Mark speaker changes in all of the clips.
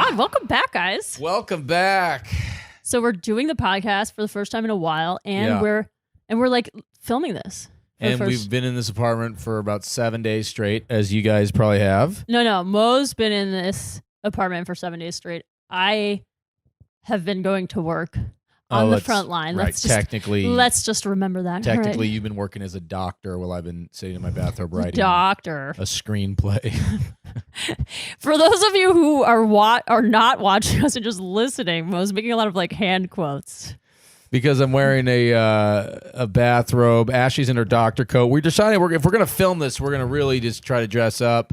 Speaker 1: God, welcome back, guys.
Speaker 2: Welcome back.
Speaker 1: So we're doing the podcast for the first time in a while, and
Speaker 2: Yeah.
Speaker 1: we're like filming this.
Speaker 2: And we've been in this apartment for about 7 days straight, as you guys probably have.
Speaker 1: No, Mo's been in this apartment for 7 days straight. I have been going to work on the front line.
Speaker 2: Right,
Speaker 1: Let's just remember that.
Speaker 2: Technically,
Speaker 1: right?
Speaker 2: You've been working as a doctor while I've been sitting in my bathrobe writing
Speaker 1: Doctor.
Speaker 2: a screenplay.
Speaker 1: For those of you who are not watching us and just listening, Mo's making a lot of like hand quotes.
Speaker 2: Because I'm wearing a bathrobe. Ashley's in her doctor coat. We decided if we're going to film this, we're going to really just try to dress up.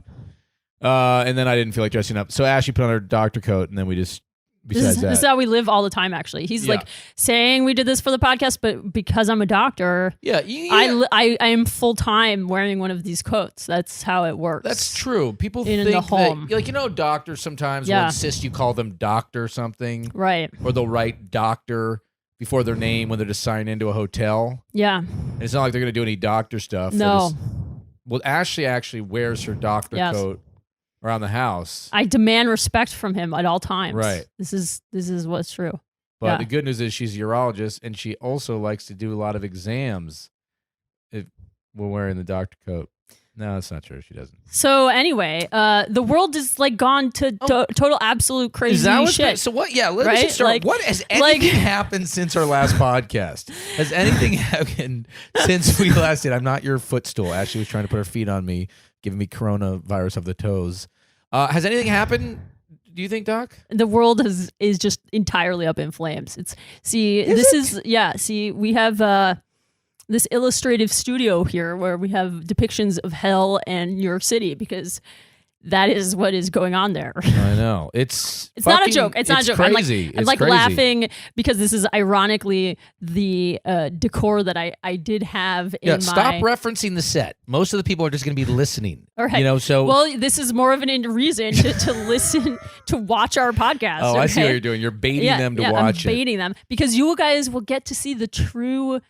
Speaker 2: And then I didn't feel like dressing up. So Ashley put on her doctor coat, and then we just,
Speaker 1: This is how we live all the time, actually. He's like saying we did this for the podcast, but because I'm a doctor, I am full-time wearing one of these coats. That's how it works.
Speaker 2: That's true. People
Speaker 1: in
Speaker 2: think
Speaker 1: the home.
Speaker 2: that, like, doctors sometimes will insist you call them doctor something.
Speaker 1: Right.
Speaker 2: Or they'll write doctor before their name when they're just signing into a hotel.
Speaker 1: Yeah.
Speaker 2: And it's not like they're going to do any doctor stuff.
Speaker 1: No.
Speaker 2: Well, Ashley actually wears her doctor coat around the house.
Speaker 1: I demand respect from him at all times.
Speaker 2: Right.
Speaker 1: This is what's true.
Speaker 2: But the good news is she's a urologist, and she also likes to do a lot of exams if we're wearing the doctor coat. No, that's not true. She doesn't.
Speaker 1: So anyway, the world is like gone to total absolute crazy shit.
Speaker 2: So what? Yeah, let's just start. What has anything happened since our last podcast? Has anything happened since we last did? I'm not your footstool. Ashley was trying to put her feet on me, giving me coronavirus of the toes. Has anything happened? Do you think, Doc?
Speaker 1: The world is just entirely up in flames. We have this illustrative studio here where we have depictions of hell and New York City because that is what is going on there.
Speaker 2: I know. It's
Speaker 1: not a joke. It's not a joke.
Speaker 2: Crazy.
Speaker 1: I'm like laughing because this is ironically the decor that I did have in my...
Speaker 2: Stop referencing the set. Most of the people are just going to be listening.
Speaker 1: All right. Well, this is more of a reason to listen, to watch our podcast.
Speaker 2: Oh, okay? I see what you're doing. You're baiting them to watch it.
Speaker 1: I'm baiting them because you guys will get to see the true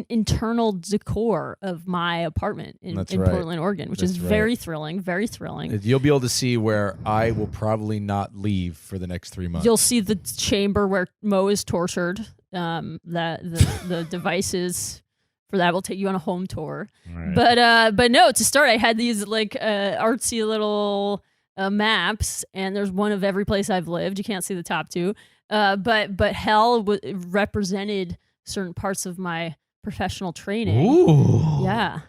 Speaker 1: internal decor of my apartment in Portland, Oregon, which is very thrilling, very thrilling.
Speaker 2: You'll be able to see where I will probably not leave for the next 3 months.
Speaker 1: You'll see the chamber where Mo is tortured. The devices for that will take you on a home tour. Right. But no, to start, I had these like artsy little maps, and there's one of every place I've lived. You can't see the top two, but hell represented certain parts of my professional training.
Speaker 2: Ooh.
Speaker 1: Yeah.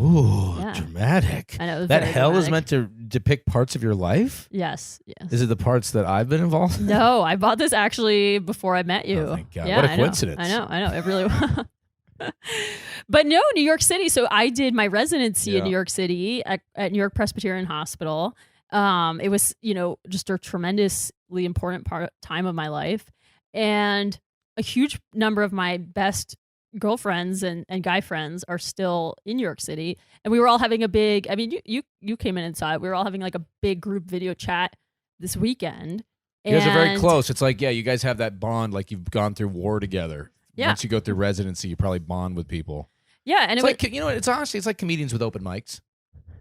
Speaker 2: Ooh, dramatic.
Speaker 1: I know.
Speaker 2: That hell
Speaker 1: dramatic.
Speaker 2: is meant to depict parts of your life?
Speaker 1: Yes.
Speaker 2: Is it the parts that I've been involved in?
Speaker 1: No, I bought this actually before I met you.
Speaker 2: Oh, thank God.
Speaker 1: Yeah,
Speaker 2: what a coincidence.
Speaker 1: I know. It really was. But no, New York City. So I did my residency in New York City at New York Presbyterian Hospital. It was, just a tremendously important time of my life. And a huge number of my best girlfriends and guy friends are still in New York City. And we were all having you came in and saw it. We were all having like a big group video chat this weekend.
Speaker 2: You guys are very close. It's like, you guys have that bond, like you've gone through war together.
Speaker 1: Yeah.
Speaker 2: Once you go through residency, you probably bond with people.
Speaker 1: Yeah. And
Speaker 2: it's honestly, it's like comedians with open mics.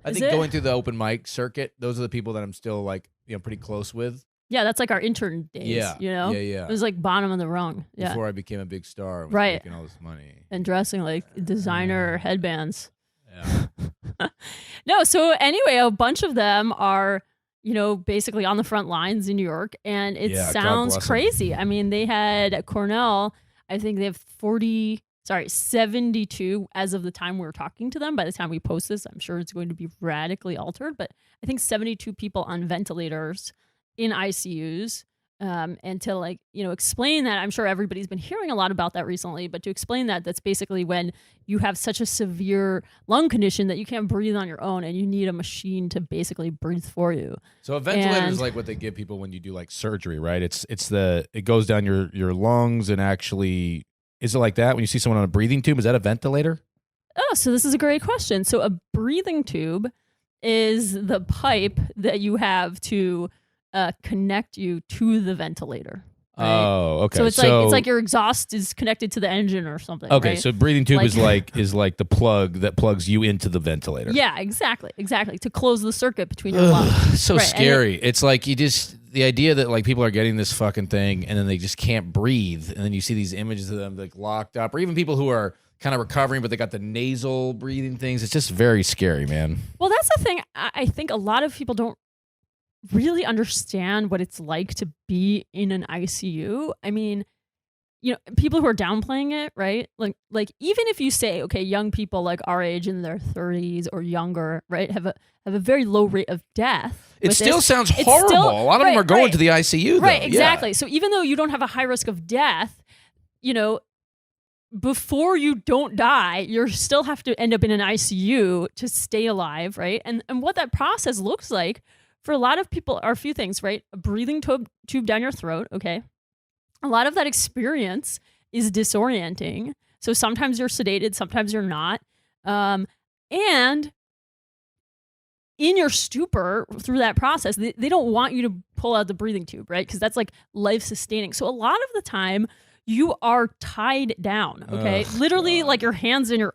Speaker 2: I think going through the open mic circuit, those are the people that I'm still like, pretty close with.
Speaker 1: Yeah, that's like our intern days. Yeah.
Speaker 2: Yeah.
Speaker 1: It was like bottom of the rung. Yeah.
Speaker 2: Before I became a big star, I was making all this money.
Speaker 1: And dressing like designer headbands.
Speaker 2: Yeah.
Speaker 1: No, so anyway, a bunch of them are, basically on the front lines in New York, and it sounds crazy. I mean, they had at Cornell, I think they have 72 as of the time we were talking to them. By the time we post this, I'm sure it's going to be radically altered, but I think 72 people on ventilators in ICUs, and to explain that, I'm sure everybody's been hearing a lot about that recently, but to explain that's basically when you have such a severe lung condition that you can't breathe on your own and you need a machine to basically breathe for you.
Speaker 2: So a ventilator is like what they give people when you do like surgery, right? It goes down your lungs, and actually, is it like that when you see someone on a breathing tube? Is that a ventilator?
Speaker 1: Oh, so this is a great question. So a breathing tube is the pipe that you have to connect you to the ventilator. Right?
Speaker 2: Oh, okay.
Speaker 1: So it's like your exhaust is connected to the engine or something.
Speaker 2: Okay,
Speaker 1: right?
Speaker 2: so breathing tube is like the plug that plugs you into the ventilator.
Speaker 1: Yeah, exactly, to close the circuit between your lungs.
Speaker 2: So scary. It's like the idea that like people are getting this fucking thing and then they just can't breathe, and then you see these images of them like locked up, or even people who are kind of recovering but they got the nasal breathing things. It's just very scary, man.
Speaker 1: Well, that's the thing. I think a lot of people don't really understand what it's like to be in an ICU. I mean, people who are downplaying it, right? Like even if you say, okay, young people like our age in their 30s or younger, right, have a very low rate of death.
Speaker 2: It still sounds horrible. A lot of them are going to the ICU, though.
Speaker 1: Right, exactly. Yeah. So even though you don't have a high risk of death, before you don't die, you still have to end up in an ICU to stay alive, right? And what that process looks like for a lot of people are a few things, right? A breathing tube down your throat, okay? A lot of that experience is disorienting. So sometimes you're sedated, sometimes you're not. And in your stupor through that process, they don't want you to pull out the breathing tube, right? Because that's like life-sustaining. So a lot of the time, you are tied down, okay? Literally, God. Like your hands on your.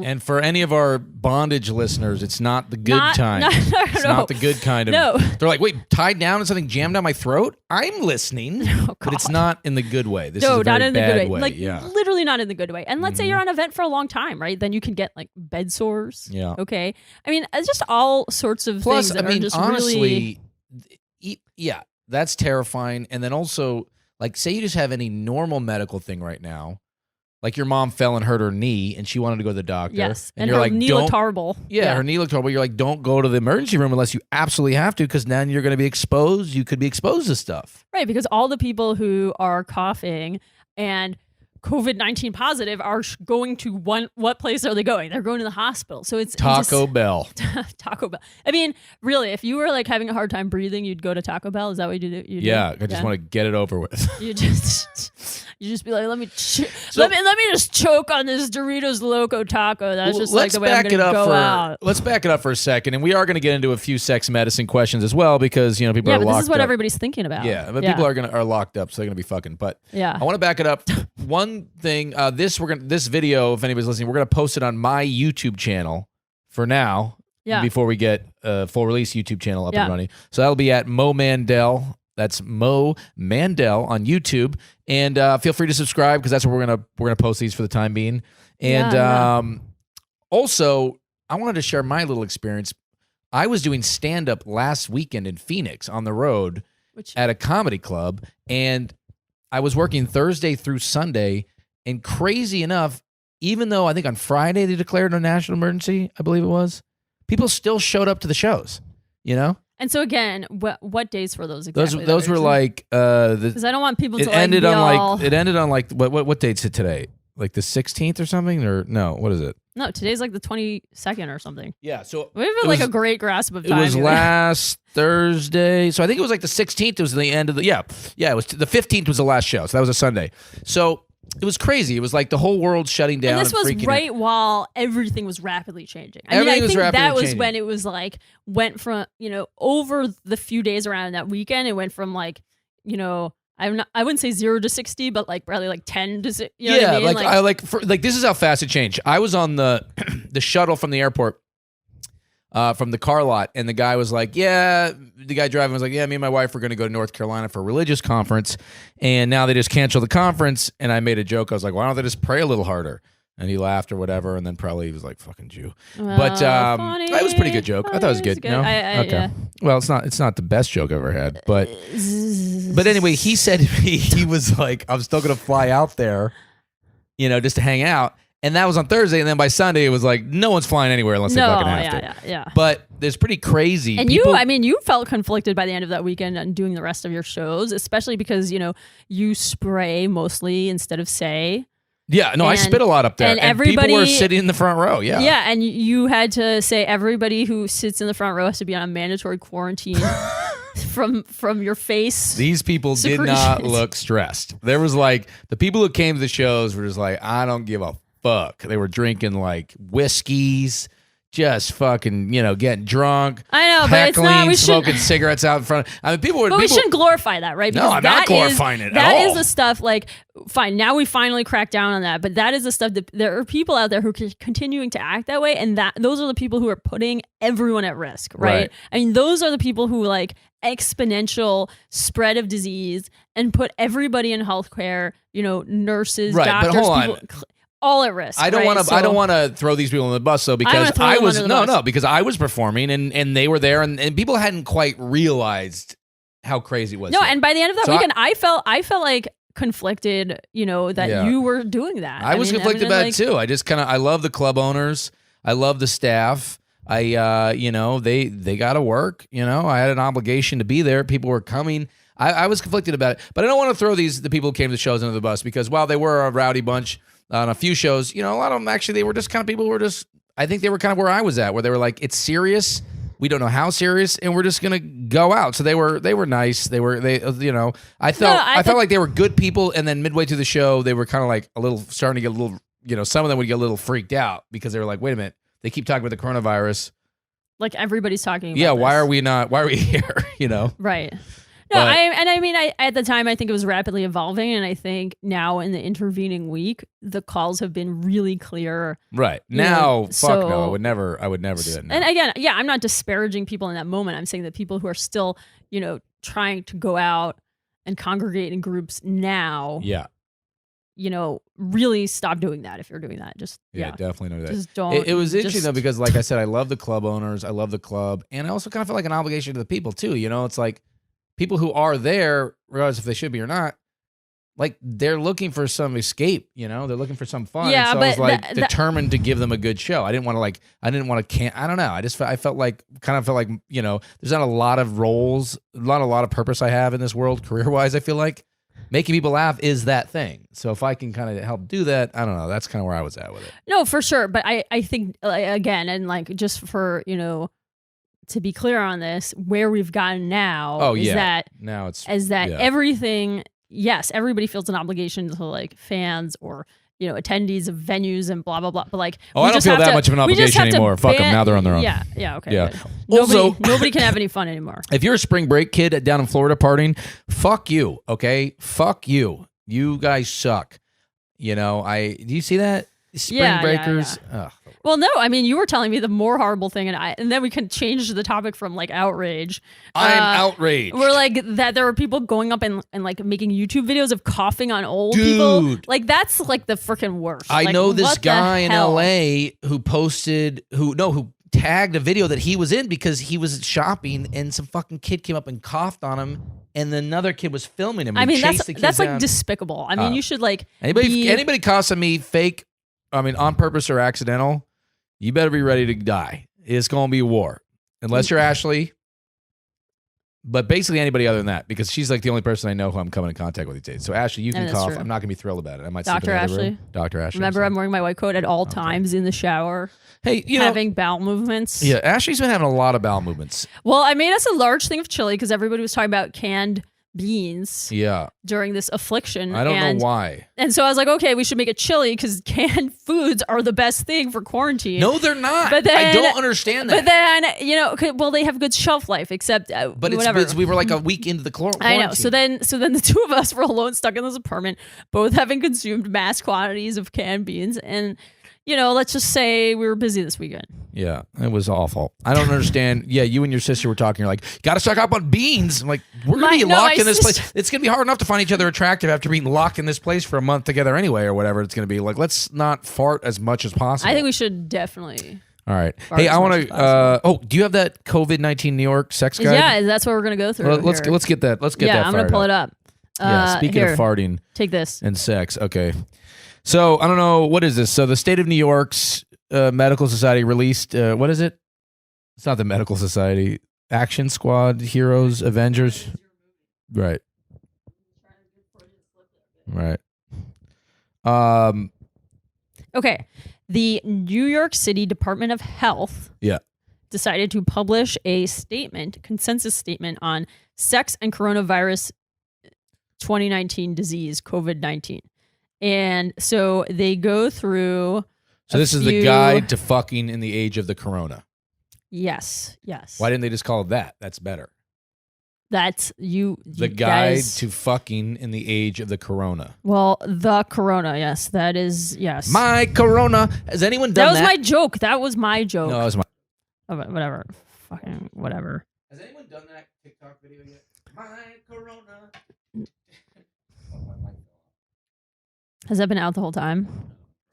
Speaker 1: And
Speaker 2: for any of our bondage listeners, it's not the good kind. It's not the good kind of.
Speaker 1: No.
Speaker 2: They're like, wait, tied down and something jammed down my throat? I'm listening, but it's not in the good way. This is a very bad way.
Speaker 1: Like literally not in the good way. And let's say you're on a vent for a long time, right? Then you can get like bed sores.
Speaker 2: Yeah.
Speaker 1: Okay. I mean, it's just all sorts of things that are just
Speaker 2: honestly, yeah, that's terrifying. And then also, like, say you just have any normal medical thing right now, like your mom fell and hurt her knee, and she wanted to go to the doctor.
Speaker 1: Yes,
Speaker 2: and
Speaker 1: you're her like, knee looked horrible.
Speaker 2: Yeah, her knee looked horrible. You're like, don't go to the emergency room unless you absolutely have to, because then you're going to be exposed. You could be exposed to stuff.
Speaker 1: Right, because all the people who are coughing and COVID-19 positive are going to what place are they going? They're going to the hospital. So it's
Speaker 2: Taco Bell.
Speaker 1: Taco Bell. I mean, really, if you were like having a hard time breathing, you'd go to Taco Bell. Is that what you do?
Speaker 2: Yeah, I just want to get it over with.
Speaker 1: You just be like, let me just choke on this Doritos Loco taco. That's just like the way I'm going to go out.
Speaker 2: Let's back it up for a second, and we are going to get into a few sex medicine questions as well, because people are locked up. Yeah, but this is
Speaker 1: what everybody's thinking about.
Speaker 2: Yeah, but people are locked up, so they're going to be fucking. But I want to back it up. One thing, this video, if anybody's listening, we're gonna post it on my YouTube channel for now.
Speaker 1: Yeah.
Speaker 2: Before we get a full release YouTube channel up and running, so that'll be at Mo Mandel. That's Mo Mandel on YouTube, and feel free to subscribe, because that's where we're gonna post these for the time being. And also, I wanted to share my little experience. I was doing stand up last weekend in Phoenix on the road at a comedy club, and I was working Thursday through Sunday, and crazy enough, even though I think on Friday they declared a national emergency, I believe it was, people still showed up to the shows,
Speaker 1: And so again, what days were those exactly?
Speaker 2: Those were like
Speaker 1: because I don't want people to
Speaker 2: it ended on like what date's it today? Like the 16th or something, or no? What is it?
Speaker 1: No, today's like the 22nd or something.
Speaker 2: Yeah, so
Speaker 1: we have like a great grasp of time.
Speaker 2: It was last Thursday, so I think it was like the 16th. It was the end of the It was the 15th was the last show, so that was a Sunday. So it was crazy. It was like the whole world shutting down.
Speaker 1: And this was right while everything was rapidly changing. I think that was when it was like went from over the few days around that weekend, it went from like I wouldn't say 0 to 60, but like probably like 10 to 6. You know what I mean?
Speaker 2: This is how fast it changed. I was on the shuttle from the airport, from the car lot, and the guy was like, the guy driving was like, me and my wife were going to go to North Carolina for a religious conference, and now they just canceled the conference. And I made a joke. I was like, why don't they just pray a little harder? And he laughed or whatever, and then probably he was like, "Fucking Jew." But it was a pretty good joke. I thought it was good.
Speaker 1: Good.
Speaker 2: No?
Speaker 1: Okay.
Speaker 2: Yeah. Well, it's not the best joke I've ever had, but anyway, he said to me, he was like, "I'm still gonna fly out there, just to hang out." And that was on Thursday, and then by Sunday it was like, no one's flying anywhere unless they fucking have to.
Speaker 1: Yeah.
Speaker 2: But there's pretty crazy.
Speaker 1: And you felt conflicted by the end of that weekend and doing the rest of your shows, especially because you spray mostly instead of say.
Speaker 2: Yeah, no, I spit a lot up there. And people were sitting in the front row, yeah.
Speaker 1: Yeah, and you had to say everybody who sits in the front row has to be on a mandatory quarantine from your face.
Speaker 2: These people did not look stressed. There was like, the people who came to the shows were just like, I don't give a fuck. They were drinking like whiskeys, just fucking, getting drunk.
Speaker 1: I know,
Speaker 2: heckling,
Speaker 1: but it's not. We
Speaker 2: smoking cigarettes out in front. I mean, people would.
Speaker 1: But we shouldn't glorify that, right?
Speaker 2: Because I'm not glorifying it at all.
Speaker 1: That is the stuff. Like, fine. Now we finally crack down on that. But that is the stuff that there are people out there who are continuing to act that way, and those are the people who are putting everyone at risk, right? I mean, those are the people who like exponential spread of disease and put everybody in healthcare. Nurses, doctors,
Speaker 2: but hold
Speaker 1: people. On. All at risk.
Speaker 2: I don't want to. I don't want to throw these people on the bus though, because I was because I was performing and they were there and people hadn't quite realized how crazy it was.
Speaker 1: No, and by the end of that weekend, I felt like conflicted. That you were doing that.
Speaker 2: I was conflicted about it too. I just I love the club owners. I love the staff. They got to work. I had an obligation to be there. People were coming. I was conflicted about it, but I don't want to throw the people who came to the shows under the bus because while they were a rowdy bunch. On a few shows, a lot of them actually, they were just kind of people who were just, I think they were kind of where I was at, where they were like, it's serious. We don't know how serious, and we're just going to go out. So they were nice. I felt like they were good people. And then midway through the show, they were kind of like starting to get a little, some of them would get a little freaked out because they were like, wait a minute, they keep talking about the coronavirus.
Speaker 1: Like everybody's talking about
Speaker 2: this. Why are we here?
Speaker 1: Right. No, I at the time, I think it was rapidly evolving. And I think now in the intervening week, the calls have been really clear.
Speaker 2: Right. Now, no, I would never do that now.
Speaker 1: And again, I'm not disparaging people in that moment. I'm saying that people who are still, trying to go out and congregate in groups now.
Speaker 2: Yeah.
Speaker 1: Really stop doing that if you're doing that. Just
Speaker 2: definitely know that.
Speaker 1: Just don't.
Speaker 2: It was interesting though, because like I said, I love the club owners. I love the club. And I also kind of feel like an obligation to the people too. It's like, people who are there, regardless if they should be or not, like they're looking for some escape, they're looking for some fun.
Speaker 1: Yeah,
Speaker 2: so
Speaker 1: but
Speaker 2: I was like determined to give them a good show. I didn't want to I don't know. I felt like there's not a lot of roles, not a lot of purpose I have in this world career-wise. I feel like making people laugh is that thing. So if I can kind of help do that, I don't know. That's kind of where I was at with it.
Speaker 1: No, for sure. But I think, again, and like just for, to be clear on this, where we've gotten now everything, yes, everybody feels an obligation to like fans or, attendees of venues and blah, blah, blah. But like,
Speaker 2: I don't feel that much of an obligation anymore. Fuck them. Now they're on their own.
Speaker 1: Yeah. Okay.
Speaker 2: Yeah.
Speaker 1: Nobody can have any fun anymore.
Speaker 2: If you're a spring break kid down in Florida partying, fuck you. Okay. Fuck you. You guys suck. Do you see that? Spring breakers.
Speaker 1: Yeah. Ugh. Well, no, I mean, you were telling me the more horrible thing, and then we can change the topic from like outrage.
Speaker 2: I'm outraged.
Speaker 1: We're like that there are people going up and like making YouTube videos of coughing on old people. Like that's like the freaking worst.
Speaker 2: I know this guy in LA who tagged a video that he was in because he was shopping and some fucking kid came up and coughed on him. And another kid was filming him.
Speaker 1: I mean, that's like despicable. I mean, you should like
Speaker 2: anybody coughs on me fake. I mean, on purpose or accidental, you better be ready to die. It's going to be a war. Unless you're Ashley. But basically anybody other than that, because she's like the only person I know who I'm coming in contact with these days. So Ashley, you can cough. True. I'm not going to be thrilled about it. I might sleep in another room. Dr. Ashley.
Speaker 1: Remember, I'm wearing my white coat at all times in the shower.
Speaker 2: Hey,
Speaker 1: having bowel movements.
Speaker 2: Yeah, Ashley's been having a lot of bowel movements.
Speaker 1: Well, I made us a large thing of chili because everybody was talking about canned beans during this affliction.
Speaker 2: I don't know why.
Speaker 1: And so I was like, okay, we should make a chili because canned foods are the best thing for quarantine.
Speaker 2: No, they're not. But then, I don't understand that.
Speaker 1: But then, they have good shelf life, except
Speaker 2: but
Speaker 1: whatever.
Speaker 2: We were like a week into the quarantine.
Speaker 1: I know. So then the two of us were alone, stuck in this apartment, both having consumed mass quantities of canned beans. And, let's just say we were busy this weekend.
Speaker 2: Yeah, it was awful. I don't understand. Yeah, you and your sister were talking. You're like, got to stock up on beans. I'm like, we're going to be locked in this place. It's going to be hard enough to find each other attractive after being locked in this place for a month together anyway, or whatever it's going to be. Like, let's not fart as much as possible.
Speaker 1: I think we should definitely.
Speaker 2: All right. Hey, I want to. Do you have that COVID-19 New York sex guide?
Speaker 1: Yeah, that's what we're going to go through.
Speaker 2: Let's get that. Let's get that.
Speaker 1: Yeah, I'm going to pull it up.
Speaker 2: Speaking of farting,
Speaker 1: take this
Speaker 2: and sex. Okay. So I don't know, what is this? So the state of New York's medical society released what is it? It's not the medical society. Action Squad, Heroes, Avengers. Right.
Speaker 1: Okay. The New York City Department of Health decided to publish a consensus statement on sex and coronavirus 2019 disease, COVID-19. And so they go through
Speaker 2: So this is the guide to fucking in the age of the corona.
Speaker 1: Yes.
Speaker 2: Why didn't they just call it that? That's better.
Speaker 1: That's
Speaker 2: the guide to fucking in the age of the corona.
Speaker 1: Well, the corona, yes. That is, yes.
Speaker 2: My corona. Has anyone done that?
Speaker 1: That was my joke. That was my joke.
Speaker 2: No, that was my...
Speaker 1: Oh, whatever. Fucking whatever.
Speaker 2: Has anyone done that TikTok video yet? My corona.
Speaker 1: Has that been out the whole time?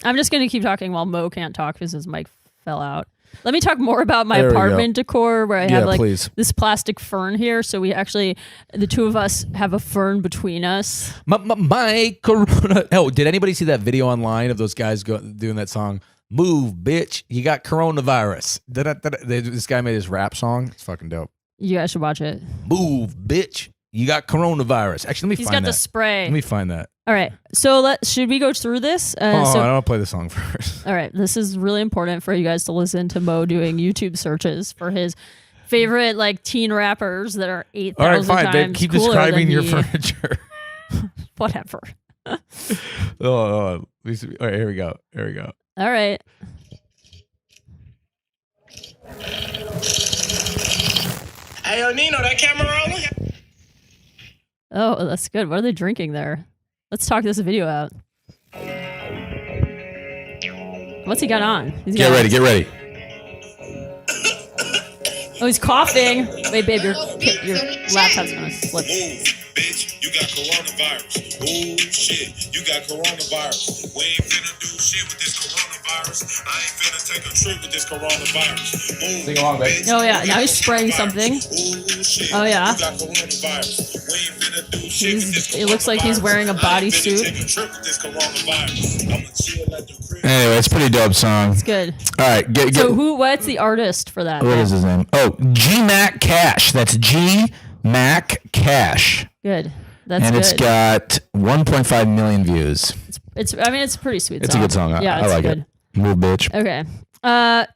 Speaker 1: I'm just going to keep talking while Mo can't talk because his mic fell out. Let me talk more about my apartment decor where I have like this plastic fern here. So we actually, the two of us have a fern between us.
Speaker 2: My corona. Oh, did anybody see that video online of those guys doing that song? Move, bitch. You got coronavirus. This guy made his rap song. It's fucking dope.
Speaker 1: You guys should watch it.
Speaker 2: Move, bitch. You got coronavirus. Actually, let me find that. He's got
Speaker 1: the spray.
Speaker 2: Let me find that.
Speaker 1: All right. So should we go through this?
Speaker 2: I don't want to play the song first.
Speaker 1: All right. This is really important for you guys to listen to Mo doing YouTube searches for his favorite like teen rappers that are 8,000 times. All right, fine. Babe,
Speaker 2: keep describing your furniture.
Speaker 1: Whatever.
Speaker 2: All right, here we go.
Speaker 1: All right.
Speaker 3: Hey, yo, Nino, that camera rolling?
Speaker 1: Oh, that's good. What are they drinking there? Let's talk this video out. What's he got on?
Speaker 2: Get ready.
Speaker 1: Oh, he's coughing. Wait, babe, your laptop's gonna slip.
Speaker 3: Bitch, you got coronavirus. Oh, shit, you got coronavirus. We ain't finna do shit with this coronavirus. I ain't finna take a trip with this coronavirus.
Speaker 2: Sing along, babe.
Speaker 1: Oh, yeah, now he's spraying something. Oh, yeah.
Speaker 3: You got coronavirus. We ain't finna do shit with this coronavirus.
Speaker 1: It looks like he's wearing a bodysuit.
Speaker 2: Anyway, it's a pretty dope song.
Speaker 1: It's good.
Speaker 2: All right,
Speaker 1: So what's the artist for that?
Speaker 2: What is his name? Oh, G Mac Cash. That's G Mac Cash.
Speaker 1: Good. That's
Speaker 2: and
Speaker 1: good.
Speaker 2: It's got 1.5 million views.
Speaker 1: It's a pretty sweet song.
Speaker 2: It's a good song.
Speaker 1: Yeah,
Speaker 2: I like
Speaker 1: good.
Speaker 2: it. Move, bitch.
Speaker 1: Okay.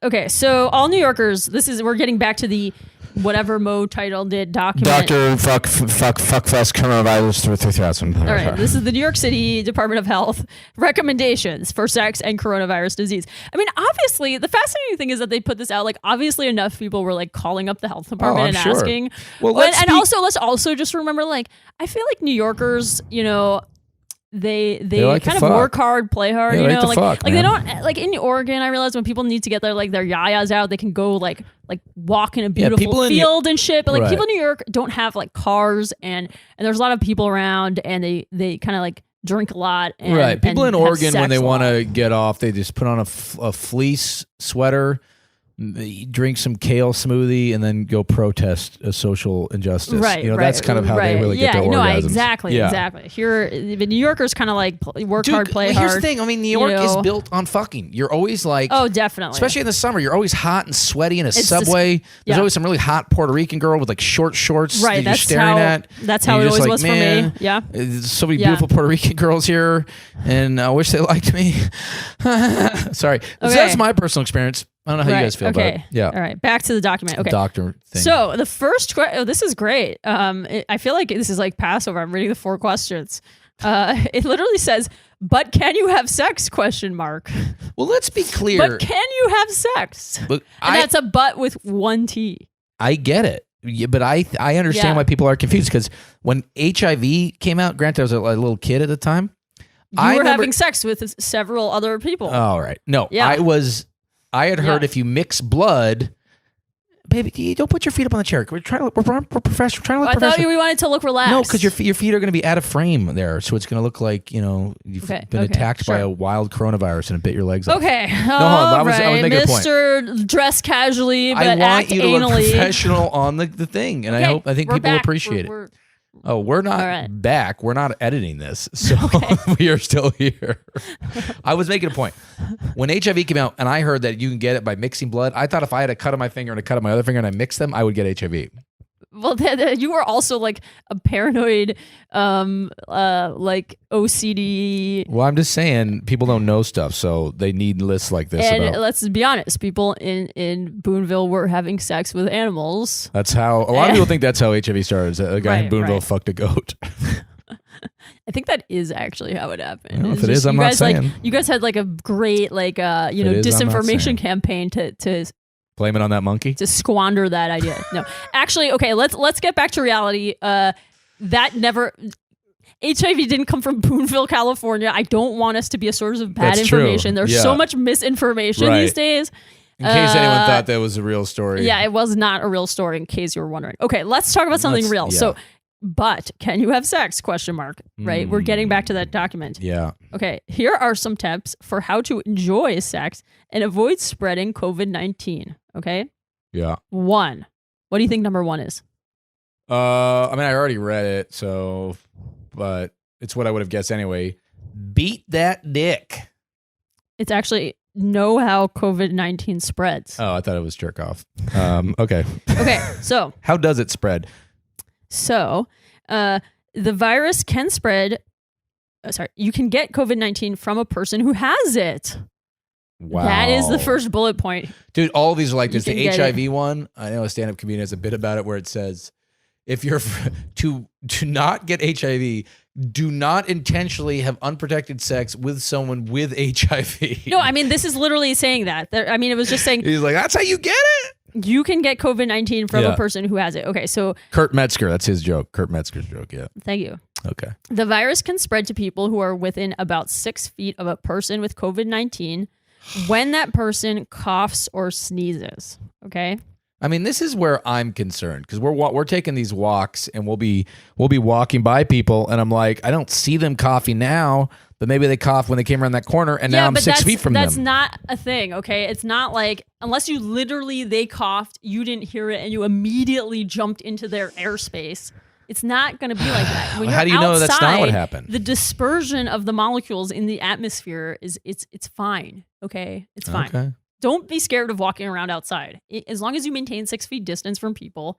Speaker 1: Okay. So all New Yorkers, we're getting back to the whatever Mo titled it document.
Speaker 2: Dr. Fuck Fest Coronavirus 3000.
Speaker 1: All right. This is the New York City Department of Health recommendations for sex and coronavirus disease. I mean, obviously, the fascinating thing is that they put this out. Like, obviously, enough people were like calling up the health department and asking. Well, let's also just remember, like, I feel like New Yorkers, you know, they like kind of work hard, play hard, you know, like they don't like in Oregon. I realize when people need to get their yayas out, they can go like walk in a beautiful field and shit. But like people in New York don't have like cars and there's a lot of people around and they kind of like drink a lot. And,
Speaker 2: people in Oregon when they
Speaker 1: want
Speaker 2: to get off, they just put on a fleece sweater, drink some kale smoothie, and then go protest a social injustice. Right, you know, that's kind of how they really get their orgasms.
Speaker 1: Exactly. Here, the New Yorkers kind of like work hard, play hard.
Speaker 2: Here's the thing. I mean, New York is built on fucking. You're always like,
Speaker 1: oh, definitely.
Speaker 2: Especially in the summer, you're always hot and sweaty in a subway. There's always some really hot Puerto Rican girl with like short shorts that you're staring at.
Speaker 1: That's how it always was for me. Yeah.
Speaker 2: There's so many beautiful Puerto Rican girls here, and I wish they liked me. Sorry. Okay. So that's my personal experience. I don't know how you guys feel about it. Yeah.
Speaker 1: All right. Back to the document. Okay.
Speaker 2: Doctor thing.
Speaker 1: So the first question, this is great. I feel like this is like Passover. I'm reading the 4 questions. It literally says, but can you have sex? ?
Speaker 2: Well, let's be clear.
Speaker 1: But can you have sex?
Speaker 2: Look,
Speaker 1: that's a but with 1 T.
Speaker 2: I get it. Yeah, but I understand why people are confused because when HIV came out, granted I was a little kid at the time.
Speaker 1: You were having sex with several other people.
Speaker 2: All right. No, I had heard if you mix blood, baby, don't put your feet up on the chair. We're professional. We're trying to look professional.
Speaker 1: I thought we wanted to look relaxed.
Speaker 2: No, because your feet are going to be out of frame there, so it's going to look like you've been attacked by a wild coronavirus and it bit your legs off.
Speaker 1: Okay,
Speaker 2: I was making a point.
Speaker 1: Mr. Dress casually, but
Speaker 2: I want
Speaker 1: act
Speaker 2: you to
Speaker 1: anally.
Speaker 2: look professional on the thing, and I think people appreciate it. We're not back. We're not editing this, so we are still here. I was making a point. When HIV came out and I heard that you can get it by mixing blood, I thought if I had a cut on my finger and a cut on my other finger and I mixed them, I would get HIV.
Speaker 1: Well, you were also like a paranoid, like OCD.
Speaker 2: Well, I'm just saying people don't know stuff, so they need lists like this.
Speaker 1: And let's be honest, people in Boonville were having sex with animals.
Speaker 2: That's how a lot of people think that's how HIV started. A guy in Boonville fucked a goat.
Speaker 1: I think that is actually how it happened.
Speaker 2: Well, if it is, I'm not saying.
Speaker 1: You guys had like a great disinformation campaign to
Speaker 2: blame it on that monkey,
Speaker 1: to squander that idea. No, actually, okay. Let's get back to reality. That never. HIV didn't come from Boonville, California. I don't want us to be a source of bad information. There's so much misinformation these days.
Speaker 2: In case anyone thought that was a real story.
Speaker 1: Yeah, it was not a real story, in case you were wondering. Okay, let's talk about something real. Yeah. So, but can you have sex? ? Right? We're getting back to that document.
Speaker 2: Yeah.
Speaker 1: Okay, here are some tips for how to enjoy sex and avoid spreading COVID-19. Okay?
Speaker 2: Yeah.
Speaker 1: 1. What do you think number 1 is?
Speaker 2: I mean, I already read it, but it's what I would have guessed anyway. Beat that dick.
Speaker 1: It's actually know how COVID-19 spreads.
Speaker 2: Oh, I thought it was jerk off. Okay.
Speaker 1: Okay, so.
Speaker 2: How does it spread?
Speaker 1: So, the virus can spread. You can get COVID-19 from a person who has it.
Speaker 2: Wow.
Speaker 1: That is the first bullet point.
Speaker 2: Dude, all of these are like this. The HIV one, I know a stand-up comedian has a bit about it where it says, if you're to not get HIV, do not intentionally have unprotected sex with someone with HIV.
Speaker 1: No, I mean, this is literally saying that. I mean, it was just saying.
Speaker 2: He's like, that's how you get it?
Speaker 1: You can get COVID-19 from a person who has it. Okay, so.
Speaker 2: Kurt Metzger, that's his joke. Kurt Metzger's joke, yeah.
Speaker 1: Thank you.
Speaker 2: Okay.
Speaker 1: The virus can spread to people who are within about 6 feet of a person with COVID-19 when that person coughs or sneezes. Okay.
Speaker 2: I mean, this is where I'm concerned because we're taking these walks and we'll be walking by people and I'm like, I don't see them coughing now, but maybe they coughed when they came around that corner and now I'm 6 feet from them.
Speaker 1: That's not a thing, okay? It's not like unless they coughed, you didn't hear it, and you immediately jumped into their airspace. It's not going to be like that. When
Speaker 2: How do you know that's not what happened?
Speaker 1: The dispersion of the molecules in the atmosphere it's fine, okay? It's fine.
Speaker 2: Okay.
Speaker 1: Don't be scared of walking around outside. As long as you maintain 6 feet distance from people.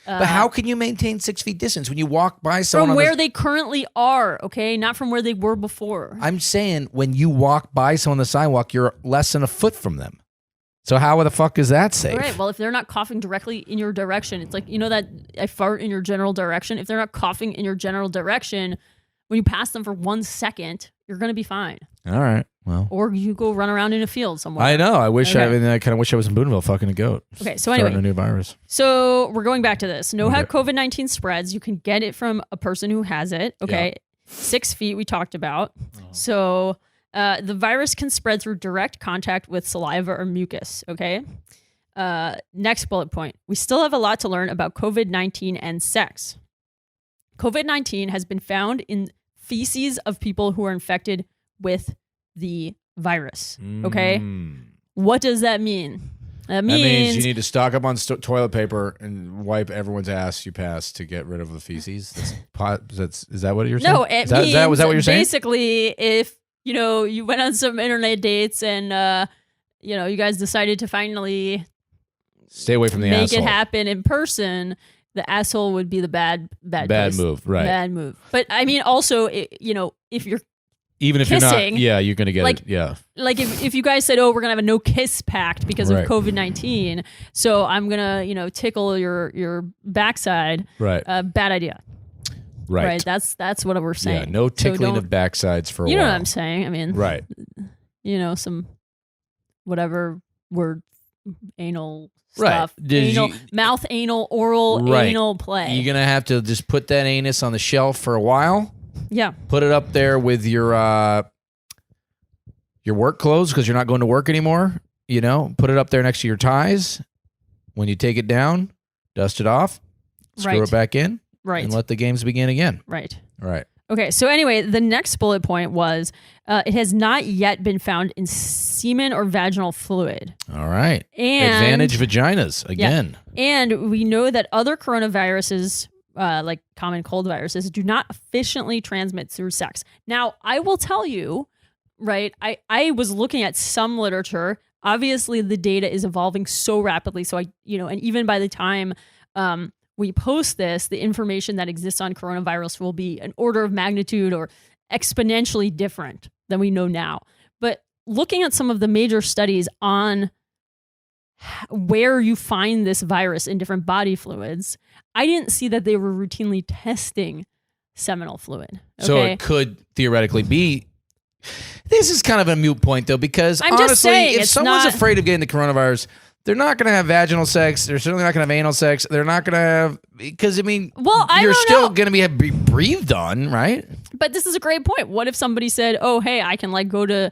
Speaker 2: But how can you maintain 6 feet distance when you walk by someone?
Speaker 1: From where they currently are, okay? Not from where they were before.
Speaker 2: I'm saying when you walk by someone on the sidewalk, you're less than a foot from them. So how the fuck is that safe?
Speaker 1: All right, well, if they're not coughing directly in your direction, it's like, you know that I fart in your general direction? If they're not coughing in your general direction, when you pass them for 1 second, you're going to be fine.
Speaker 2: All right. Well,
Speaker 1: or you go run around in a field somewhere.
Speaker 2: I know. I wish I kind of wish I was in Boonville fucking a goat.
Speaker 1: Okay, so anyway,
Speaker 2: starting a new virus.
Speaker 1: So we're going back to this. Know how COVID-19 spreads. You can get it from a person who has it. Okay, 6 feet we talked about. Oh. So the virus can spread through direct contact with saliva or mucus. Okay. Next bullet point. We still have a lot to learn about COVID-19 and sex. COVID-19 has been found in feces of people who are infected with the virus. Okay. What does that mean? That means
Speaker 2: you need to stock up on toilet paper and wipe everyone's ass you pass to get rid of the feces. Is that what you're saying?
Speaker 1: No, it means was that what you're saying? Basically, if you went on some internet dates and you guys decided to finally
Speaker 2: stay away from the
Speaker 1: make
Speaker 2: asshole.
Speaker 1: It happen in person, the asshole would be the bad
Speaker 2: move, right?
Speaker 1: Bad move. But I mean, also, if you're
Speaker 2: even if
Speaker 1: kissing,
Speaker 2: you're not, you're gonna get it. Yeah.
Speaker 1: Like if you guys said, "Oh, we're gonna have a no kiss pact because of COVID-19," so I'm gonna tickle your backside.
Speaker 2: Right.
Speaker 1: Bad idea.
Speaker 2: Right.
Speaker 1: That's what we're saying.
Speaker 2: Yeah. No tickling of backsides for a while.
Speaker 1: You know what I'm saying? I mean.
Speaker 2: Right.
Speaker 1: Some whatever word, anal stuff. Right. Mouth, anal, oral, anal play.
Speaker 2: You're gonna have to just put that anus on the shelf for a while.
Speaker 1: Yeah.
Speaker 2: Put it up there with your work clothes because you're not going to work anymore. Put it up there next to your ties. When you take it down, dust it off, screw it back in, and let the games begin again.
Speaker 1: Right.
Speaker 2: Right.
Speaker 1: Okay, so anyway, the next bullet point was it has not yet been found in semen or vaginal fluid.
Speaker 2: All right. And advantage vaginas again.
Speaker 1: Yeah. And we know that other coronaviruses, like common cold viruses, do not efficiently transmit through sex. Now, I will tell you, right, I was looking at some literature. Obviously, the data is evolving so rapidly. So and even by the time we post this, the information that exists on coronavirus will be an order of magnitude or exponentially different than we know now. But looking at some of the major studies on where you find this virus in different body fluids, I didn't see that they were routinely testing seminal fluid. Okay?
Speaker 2: So it could theoretically be. This is kind of a moot point, though, because
Speaker 1: I'm just
Speaker 2: honestly,
Speaker 1: saying,
Speaker 2: if
Speaker 1: it's
Speaker 2: someone's
Speaker 1: not-
Speaker 2: afraid of getting the coronavirus, they're not going to have vaginal sex. They're certainly not going to have anal sex. They're not going to have, because I mean,
Speaker 1: Well, I
Speaker 2: you're
Speaker 1: don't
Speaker 2: still
Speaker 1: know.
Speaker 2: going to be breathed on, right?
Speaker 1: But this is a great point. What if somebody said, "Oh, hey, I can like go to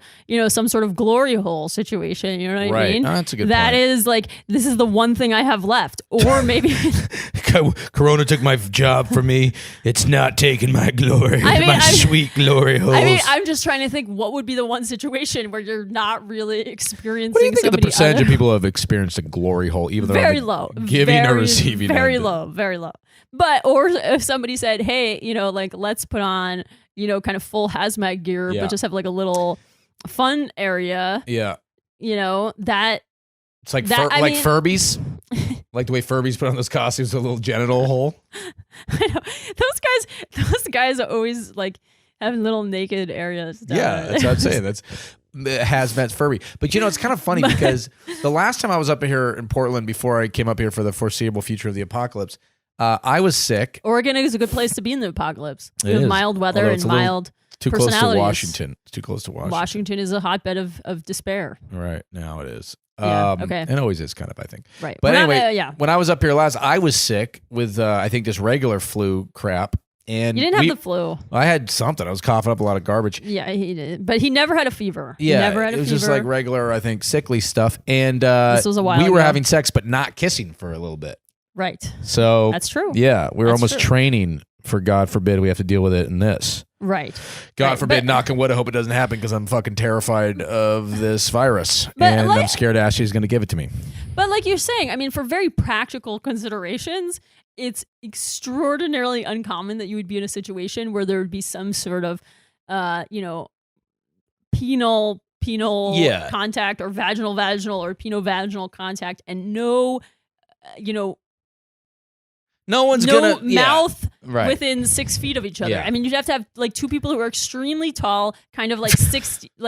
Speaker 1: some sort of glory hole situation." You know what I
Speaker 2: Right.
Speaker 1: mean?
Speaker 2: Oh, that's a good
Speaker 1: That
Speaker 2: point.
Speaker 1: is like this is the one thing I have left, or maybe
Speaker 2: Corona took my job for me. It's not taking my glory, sweet glory holes.
Speaker 1: I mean, I'm just trying to think what would be the one situation where you're not really experiencing.
Speaker 2: What do you think of the
Speaker 1: somebody
Speaker 2: percentage
Speaker 1: other-
Speaker 2: of people who have experienced a glory hole, even though
Speaker 1: Very
Speaker 2: they're
Speaker 1: low,
Speaker 2: giving or
Speaker 1: very,
Speaker 2: receiving?
Speaker 1: very
Speaker 2: end?
Speaker 1: low, very low. But or if somebody said, "Hey, like let's put on kind of full hazmat gear,
Speaker 2: Yeah.
Speaker 1: but just have like a little fun area,"
Speaker 2: Yeah.
Speaker 1: that
Speaker 2: It's like
Speaker 1: That- I
Speaker 2: like
Speaker 1: mean-
Speaker 2: Furbies, like the way Furbies put on those costumes, a little genital hole.
Speaker 1: I know those guys are always like having little naked areas.
Speaker 2: Yeah, that's what I'm saying. That's hazmat's Furby. But it's kind of funny because the last time I was up here in Portland before I came up here for the foreseeable future of the apocalypse, I was sick.
Speaker 1: Oregon is a good place to be in the apocalypse.
Speaker 2: It
Speaker 1: With
Speaker 2: is.
Speaker 1: mild weather
Speaker 2: Although
Speaker 1: and
Speaker 2: it's a little
Speaker 1: mild
Speaker 2: Too close to
Speaker 1: personalities.
Speaker 2: Washington. It's too close to Washington.
Speaker 1: Washington is a hotbed of despair.
Speaker 2: Right now it is.
Speaker 1: Yeah, okay.
Speaker 2: And it always is kind of, I think.
Speaker 1: Right.
Speaker 2: But
Speaker 1: We're not-
Speaker 2: anyway,
Speaker 1: yeah.
Speaker 2: when I was up here last, I was sick with I think just regular flu crap. And
Speaker 1: You didn't have the flu.
Speaker 2: I had something. I was coughing up a lot of garbage.
Speaker 1: Yeah, he did. But he never had a fever.
Speaker 2: Yeah,
Speaker 1: he never had a
Speaker 2: it was
Speaker 1: fever.
Speaker 2: just like regular, I think, sickly stuff. And
Speaker 1: This was a while
Speaker 2: we were
Speaker 1: ago.
Speaker 2: having sex, but not kissing for a little bit.
Speaker 1: Right.
Speaker 2: So
Speaker 1: That's true.
Speaker 2: Yeah, we were
Speaker 1: That's
Speaker 2: almost
Speaker 1: true.
Speaker 2: training for God forbid we have to deal with it in this.
Speaker 1: Right.
Speaker 2: God
Speaker 1: Right,
Speaker 2: forbid,
Speaker 1: but-
Speaker 2: knock on wood, I hope it doesn't happen because I'm fucking terrified of this virus.
Speaker 1: But,
Speaker 2: and
Speaker 1: like-
Speaker 2: I'm scared Ashley's going to give it to me.
Speaker 1: But like you're saying, I mean, for very practical considerations, it's extraordinarily uncommon that you would be in a situation where there would be some sort of, penile
Speaker 2: Yeah.
Speaker 1: contact or vaginal or penile-vaginal contact, and no,
Speaker 2: No one's
Speaker 1: no
Speaker 2: going to...
Speaker 1: mouth
Speaker 2: right.
Speaker 1: within 6 feet of each other.
Speaker 2: Yeah.
Speaker 1: I mean, you'd have to have like two people who are extremely tall, kind of like 60,
Speaker 2: No,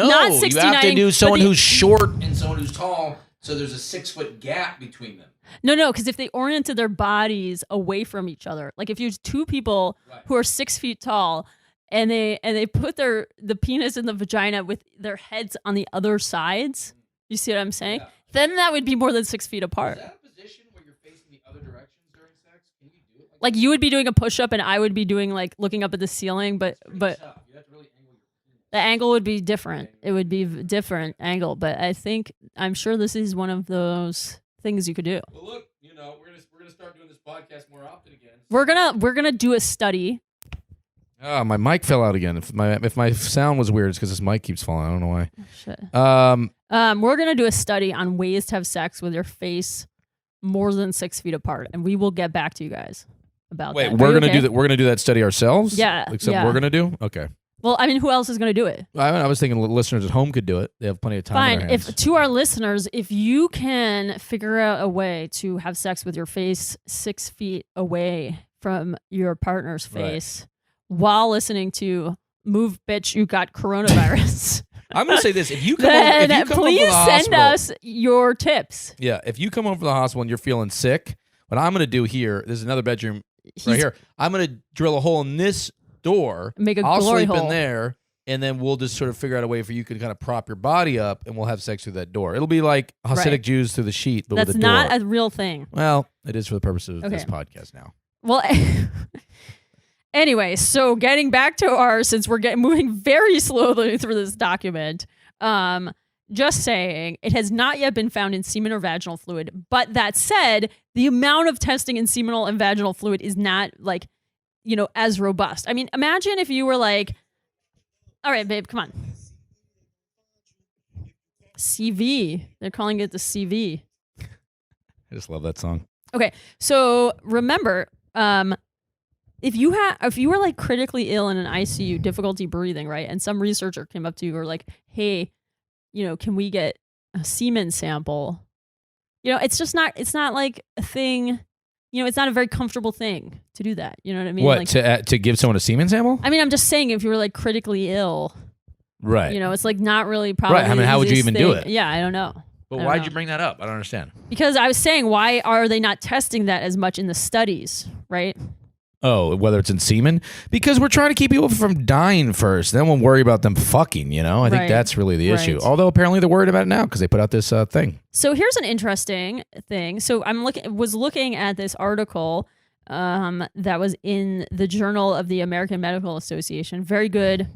Speaker 1: not 69.
Speaker 2: you have to do
Speaker 1: but
Speaker 2: someone
Speaker 1: the-
Speaker 2: who's short and someone who's tall, so there's a 6-foot gap between them.
Speaker 1: No, because if they oriented their bodies away from each other, like if you have two people who are 6 feet tall and they put the penis and the vagina with their heads on the other sides, you see what I'm saying?
Speaker 2: Yeah.
Speaker 1: Then that would be more than 6 feet apart.
Speaker 2: Is that a position where you're facing the other directions during sex? Can you do it
Speaker 1: Like you would be doing a push-up and I would be doing like looking up at the ceiling, but
Speaker 2: tough. You have to really angle your penis.
Speaker 1: the angle would be different. It would be different angle, but I'm sure this is one of those things you could do.
Speaker 2: Well, look, we're gonna start doing this podcast more often again.
Speaker 1: We're gonna do a study.
Speaker 2: Oh, my mic fell out again. If my sound was weird, it's because this mic keeps falling. I don't know why.
Speaker 1: Shit. We're gonna do a study on ways to have sex with your face more than 6 feet apart, and we will get back to you guys about
Speaker 2: Wait,
Speaker 1: that.
Speaker 2: we're
Speaker 1: Are you
Speaker 2: gonna
Speaker 1: okay?
Speaker 2: do that. We're gonna do that study ourselves.
Speaker 1: Yeah,
Speaker 2: Like something
Speaker 1: yeah.
Speaker 2: we're gonna do. Okay.
Speaker 1: Well, I mean, who else is gonna do it?
Speaker 2: I was thinking listeners at home could do it. They have plenty of time. on
Speaker 1: Fine.
Speaker 2: their hands.
Speaker 1: If to our listeners, if you can figure out a way to have sex with your face 6 feet away from your partner's
Speaker 2: Right.
Speaker 1: face while listening to "Move, Bitch, You Got Coronavirus,"
Speaker 2: I'm gonna say this: if you come
Speaker 1: then
Speaker 2: over, if you come
Speaker 1: please
Speaker 2: over the
Speaker 1: send
Speaker 2: hospital,
Speaker 1: us your tips.
Speaker 2: Yeah, if you come over to the hospital and you're feeling sick, what I'm gonna do here, there's another bedroom right here. I'm gonna drill a hole in this door.
Speaker 1: Make a
Speaker 2: I'll
Speaker 1: glory
Speaker 2: sleep
Speaker 1: hole.
Speaker 2: in there, and then we'll just sort of figure out a way for you to kind of prop your body up, and we'll have sex through that door. It'll be like Hasidic
Speaker 1: Right.
Speaker 2: Jews through the sheet, but
Speaker 1: That's
Speaker 2: with a
Speaker 1: not
Speaker 2: door.
Speaker 1: a real thing.
Speaker 2: Well, it is for the purpose of this
Speaker 1: Okay.
Speaker 2: podcast now.
Speaker 1: Well, anyway, so getting back to since we're moving very slowly through this document, just saying it has not yet been found in semen or vaginal fluid. But that said, the amount of testing in seminal and vaginal fluid is not like, as robust. I mean, imagine if you were like, all right, babe, come on. CV. They're calling it the CV.
Speaker 2: I just love that song.
Speaker 1: Okay, so remember, if you were like critically ill in an ICU, difficulty breathing, right? And some researcher came up to you or like, hey, can we get a semen sample? It's not like a thing. It's not a very comfortable thing to do that. You know what I mean?
Speaker 2: What
Speaker 1: Like,
Speaker 2: to give someone a semen sample?
Speaker 1: I mean, I'm just saying, if you were like critically ill,
Speaker 2: Right.
Speaker 1: it's like not really probably.
Speaker 2: Right, I mean,
Speaker 1: the
Speaker 2: how would you
Speaker 1: easiest
Speaker 2: even do
Speaker 1: thing.
Speaker 2: it?
Speaker 1: Yeah, I don't know.
Speaker 2: But
Speaker 1: I don't
Speaker 2: why'd
Speaker 1: know.
Speaker 2: you bring that up? I don't understand.
Speaker 1: Because I was saying, why are they not testing that as much in the studies, right?
Speaker 2: Oh, whether it's in semen? Because we're trying to keep people from dying first. Then we'll worry about them fucking, I think that's really the issue. Although apparently they're worried about it now because they put out this thing.
Speaker 1: So here's an interesting thing. So was looking at this article that was in the Journal of the American Medical Association. Very good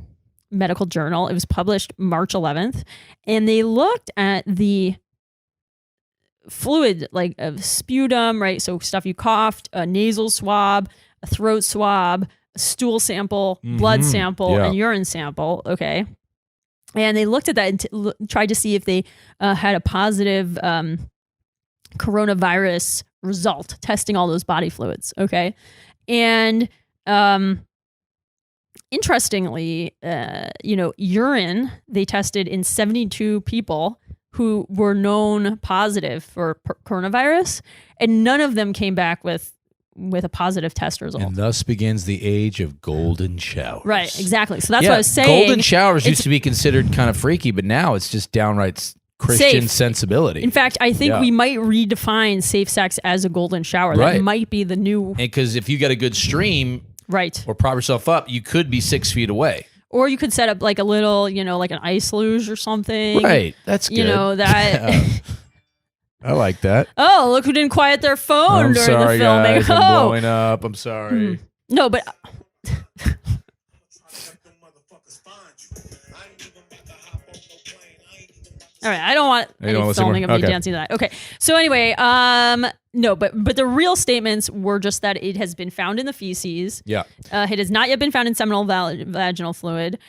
Speaker 1: medical journal. It was published March 11th. And they looked at the fluid, like of sputum, right? So stuff you coughed, a nasal swab, a throat swab, a stool sample, blood sample, and urine sample. Okay. And they looked at that and tried to see if they had a positive coronavirus result, testing all those body fluids. Okay. And interestingly, urine, they tested in 72 people who were known positive for coronavirus, and none of them came back with a positive test result.
Speaker 2: And thus begins the age of golden showers.
Speaker 1: Right, exactly. So that's what I was saying.
Speaker 2: Golden showers used to be considered kind of freaky, but now it's just downright Christian sensibility.
Speaker 1: In fact, I think we might redefine safe sex as a golden shower. That might be the new...
Speaker 2: Because if you get a good stream or prop yourself up, you could be 6 feet away.
Speaker 1: Or you could set up like a little, like an ice luge or something.
Speaker 2: Right, that's good.
Speaker 1: That...
Speaker 2: I like that.
Speaker 1: Oh, look who didn't quiet their phone during the filming.
Speaker 2: Guys, I'm blowing up. I'm sorry.
Speaker 1: No, but... All right, I don't want any filming of me dancing to that. Okay, so anyway, no, but the real statements were just that it has been found in the feces.
Speaker 2: Yeah.
Speaker 1: It has not yet been found in seminal vaginal fluid.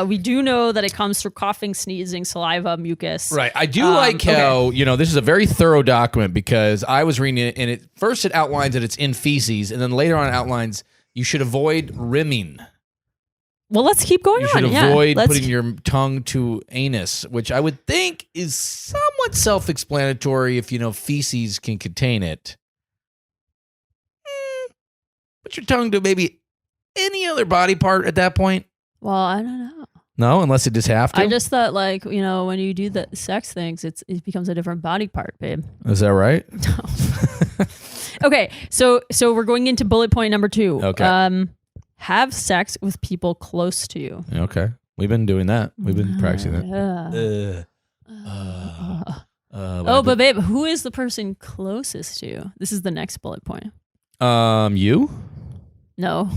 Speaker 1: We do know that it comes through coughing, sneezing, saliva, mucus.
Speaker 2: Right. I do like how, this is a very thorough document because I was reading it and first it outlines that it's in feces and then later on it outlines you should avoid rimming.
Speaker 1: Well, let's keep going on.
Speaker 2: You should avoid putting your tongue to anus, which I would think is somewhat self-explanatory if, feces can contain it. Put your tongue to maybe any other body part at that point.
Speaker 1: Well, I don't know.
Speaker 2: No, unless it just have to.
Speaker 1: I just thought, when you do the sex things, it becomes a different body part, babe.
Speaker 2: Is that right?
Speaker 1: No. Okay, so we're going into bullet point number 2.
Speaker 2: Okay.
Speaker 1: Have sex with people close to you.
Speaker 2: Okay. We've been doing that. We've been practicing that.
Speaker 1: But babe, who is the person closest to you? This is the next bullet point.
Speaker 2: You?
Speaker 1: No.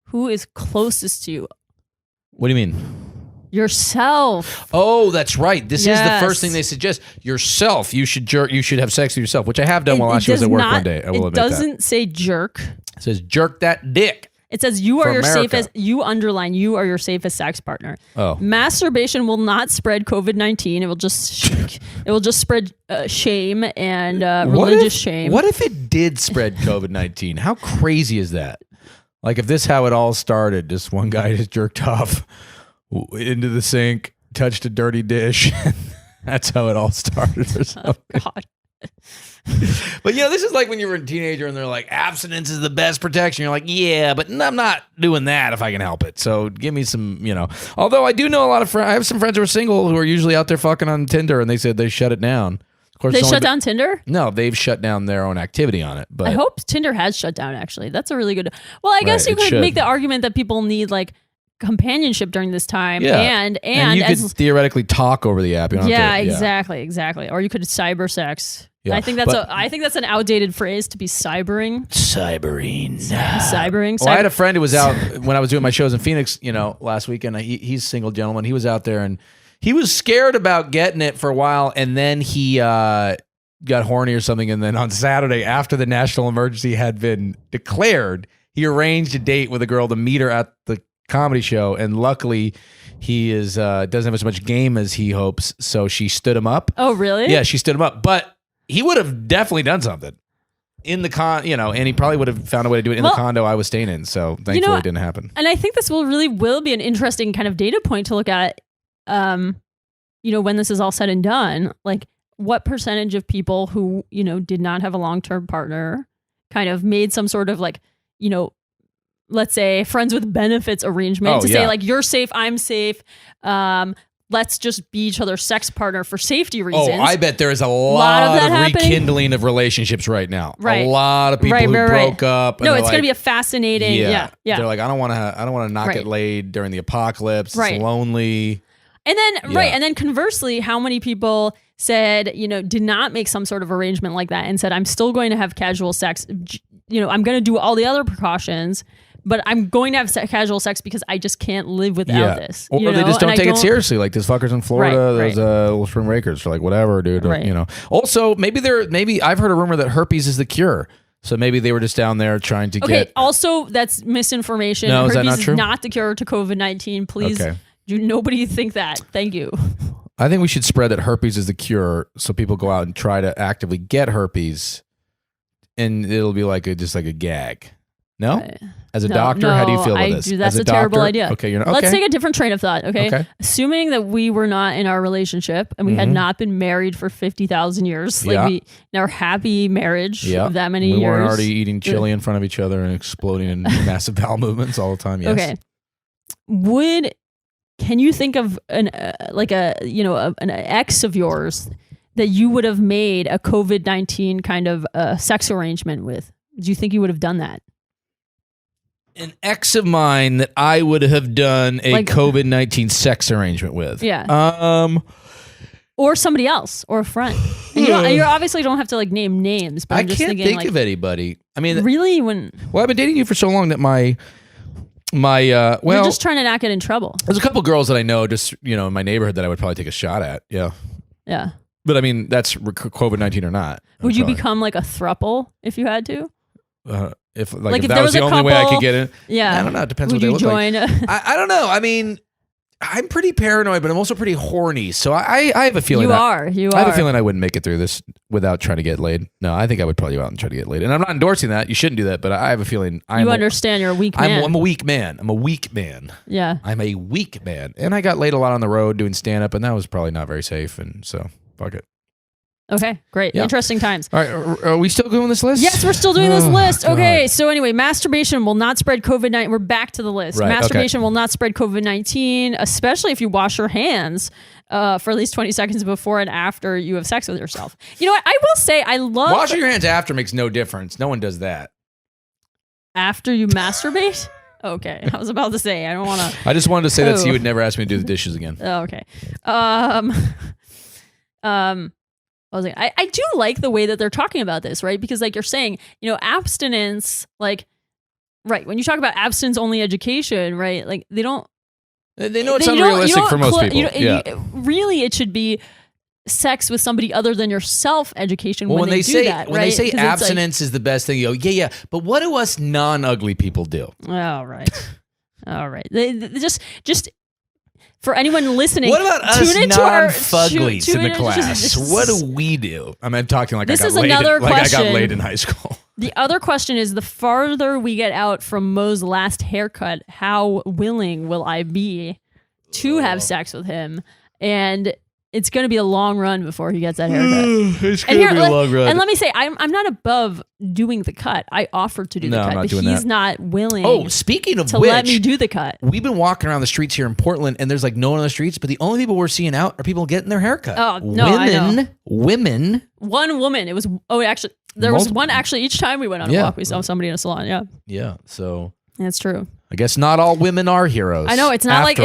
Speaker 1: Who is closest to you?
Speaker 2: What do you mean?
Speaker 1: Yourself.
Speaker 2: Oh, that's right. This is the first thing they suggest. Yourself. You should have sex with yourself, which I have done while Ashley was at work one day. I will admit that.
Speaker 1: It doesn't say jerk.
Speaker 2: It says jerk that dick.
Speaker 1: It says you are your safest. You underline you are your safest sex partner.
Speaker 2: Oh,
Speaker 1: masturbation will not spread COVID-19. It will just spread shame and religious shame.
Speaker 2: What if it did spread COVID-19? How crazy is that? Like if this how it all started, just one guy just jerked off into the sink, touched a dirty dish. That's how it all started or something.
Speaker 1: Oh, God.
Speaker 2: But this is like when you were a teenager and they're like, abstinence is the best protection. You're like, yeah, but I'm not doing that if I can help it. So give me some, Although I do know a lot of friends. I have some friends who are single who are usually out there fucking on Tinder, and they said they shut it down. Of course,
Speaker 1: they shut down Tinder?
Speaker 2: No, they've shut down their own activity on it. But
Speaker 1: I hope Tinder has shut down. Actually, that's a really good. Well, I guess you could make the argument that people need companionship during this time, and
Speaker 2: you could theoretically talk over the app.
Speaker 1: Exactly. Or you could cyber sex. Yeah. I think that's an outdated phrase to be cybering. Cybering.
Speaker 2: Well, I had a friend who was out when I was doing my shows in Phoenix, last weekend. He's a single gentleman. He was out there and he was scared about getting it for a while, and then he got horny or something. And then on Saturday, after the national emergency had been declared, he arranged a date with a girl to meet her at the comedy show, and luckily he doesn't have as much game as he hopes, so she stood him up.
Speaker 1: Oh, really?
Speaker 2: Yeah, she stood him up, but he would have definitely done something in the and he probably would have found a way to do it in the condo I was staying in. So thankfully it didn't happen.
Speaker 1: And I think this will be an interesting kind of data point to look at, when this is all said and done, like what percentage of people who, did not have a long-term partner kind of made some sort of let's say friends with benefits arrangement say you're safe, I'm safe. let's just be each other's sex partner for safety reasons.
Speaker 2: Oh, I bet there is a lot
Speaker 1: of that happening.
Speaker 2: rekindling of relationships right now.
Speaker 1: Right.
Speaker 2: A lot of people who broke up.
Speaker 1: No, it's going to be a fascinating. Yeah.
Speaker 2: They're like, I don't want to not get laid during the apocalypse. It's lonely.
Speaker 1: And then, and then conversely, how many people said, did not make some sort of arrangement like that and said, I'm still going to have casual sex. I'm going to do all the other precautions, but I'm going to have casual sex because I just can't live without this.
Speaker 2: Or they just don't take it seriously. Like those fuckers in Florida, those little spring breakers. They're like, whatever, dude. Also, maybe I've heard a rumor that herpes is the cure. So maybe they were just down there trying to get.
Speaker 1: Also, that's misinformation.
Speaker 2: No,
Speaker 1: herpes
Speaker 2: is that not true?
Speaker 1: Is not the cure to COVID-19. Please, do nobody think that. Thank you.
Speaker 2: I think we should spread that herpes is the cure, so people go out and try to actively get herpes, and it'll be just like a gag. No? As a doctor, how do you feel about this?
Speaker 1: That's a terrible idea.
Speaker 2: Okay,
Speaker 1: Let's take a different train of thought, okay? Assuming that we were not in our relationship and we had not been married for 50,000 years, in our happy marriage of that many years.
Speaker 2: We weren't already eating chili in front of each other and exploding in massive bowel movements all the time, yes.
Speaker 1: Okay. Can you think of an ex of yours that you would have made a COVID-19 kind of sex arrangement with? Do you think you would have done that?
Speaker 2: An ex of mine that I would have done a COVID-19 sex arrangement with.
Speaker 1: Yeah. Or somebody else, or a friend. And you obviously don't have to name names, but I'm just
Speaker 2: can't
Speaker 1: thinking,
Speaker 2: think of anybody. I mean,
Speaker 1: really,
Speaker 2: I've been dating you for so long that my you're
Speaker 1: just trying to not get in trouble.
Speaker 2: There's a couple girls that I know, just in my neighborhood that I would probably take a shot at. Yeah.
Speaker 1: Yeah.
Speaker 2: But I mean, that's COVID-19 or not.
Speaker 1: Would you become like a throuple if you had to?
Speaker 2: If that was the only way I could get in.
Speaker 1: Yeah.
Speaker 2: I don't know. It depends what they look like. I don't know. I mean, I'm pretty paranoid, but I'm also pretty horny. So I have a feeling
Speaker 1: You are.
Speaker 2: I have a feeling I wouldn't make it through this without trying to get laid. No, I think I would probably go out and try to get laid. And I'm not endorsing that. You shouldn't do that. But I have a feeling
Speaker 1: you understand you're a weak man.
Speaker 2: I'm a weak man. I'm a weak man.
Speaker 1: Yeah.
Speaker 2: I'm a weak man. And I got laid a lot on the road doing stand-up, and that was probably not very safe. And so, fuck it.
Speaker 1: Okay, great. Yeah. Interesting times.
Speaker 2: All right, are we still doing this list?
Speaker 1: Yes, we're still doing this list. Okay, so anyway, masturbation will not spread COVID-19. We're back to the list. Right, masturbation will not spread COVID-19, especially if you wash your hands for at least 20 seconds before and after you have sex with yourself. You know what? I will say I love...
Speaker 2: Washing your hands after makes no difference. No one does that.
Speaker 1: After you masturbate? Okay, I was about to say, I don't want to...
Speaker 2: I just wanted to say that so you would never ask me to do the dishes again.
Speaker 1: Oh, okay. I was like, I do like the way that they're talking about this, right? Because you're saying, abstinence, when you talk about abstinence only education, right? They don't.
Speaker 2: They know it's unrealistic for most people.
Speaker 1: Really, it should be sex with somebody other than yourself education when they do that, right?
Speaker 2: When they say abstinence is the best thing, you go, yeah. But what do us non-ugly people do?
Speaker 1: All right. All right. They just for anyone listening,
Speaker 2: what about us non-fuglies in the class? What do we do? I'm talking like I got laid in high school.
Speaker 1: The other question is, the farther we get out from Mo's last haircut, how willing will I be to have sex with him? And it's going to be a long run before he gets that haircut.
Speaker 2: It's going to be a long run.
Speaker 1: And let me say, I'm not above doing the cut. I offered to do the cut, but he's not willing.
Speaker 2: Oh, speaking of
Speaker 1: to let me do the cut.
Speaker 2: We've been walking around the streets here in Portland, and there's no one on the streets, but the only people we're seeing out are people getting their haircut.
Speaker 1: Oh, no,
Speaker 2: Women.
Speaker 1: One woman. It was, actually, there was one actually each time we went on a walk, we saw somebody in a salon. Yeah.
Speaker 2: Yeah, so.
Speaker 1: That's true.
Speaker 2: I guess not all women are heroes.
Speaker 1: I know, it's not like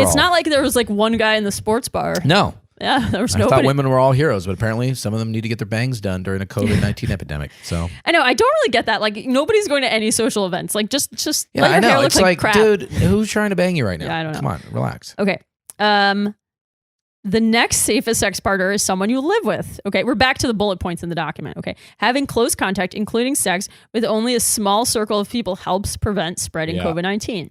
Speaker 1: there was one guy in the sports bar.
Speaker 2: No.
Speaker 1: Yeah, there was
Speaker 2: I
Speaker 1: nobody.
Speaker 2: thought women were all heroes, but apparently some of them need to get their bangs done during a COVID-19 epidemic. So
Speaker 1: I know, I don't really get that. Nobody's going to any social events. Just
Speaker 2: yeah,
Speaker 1: let your
Speaker 2: I know.
Speaker 1: hair look
Speaker 2: it's
Speaker 1: like crap.
Speaker 2: Dude, who's trying to bang you right now?
Speaker 1: Yeah, I don't know.
Speaker 2: Come on, relax.
Speaker 1: Okay. The next safest sex partner is someone you live with. Okay, we're back to the bullet points in the document. Okay, having close contact, including sex, with only a small circle of people helps prevent spreading COVID-19.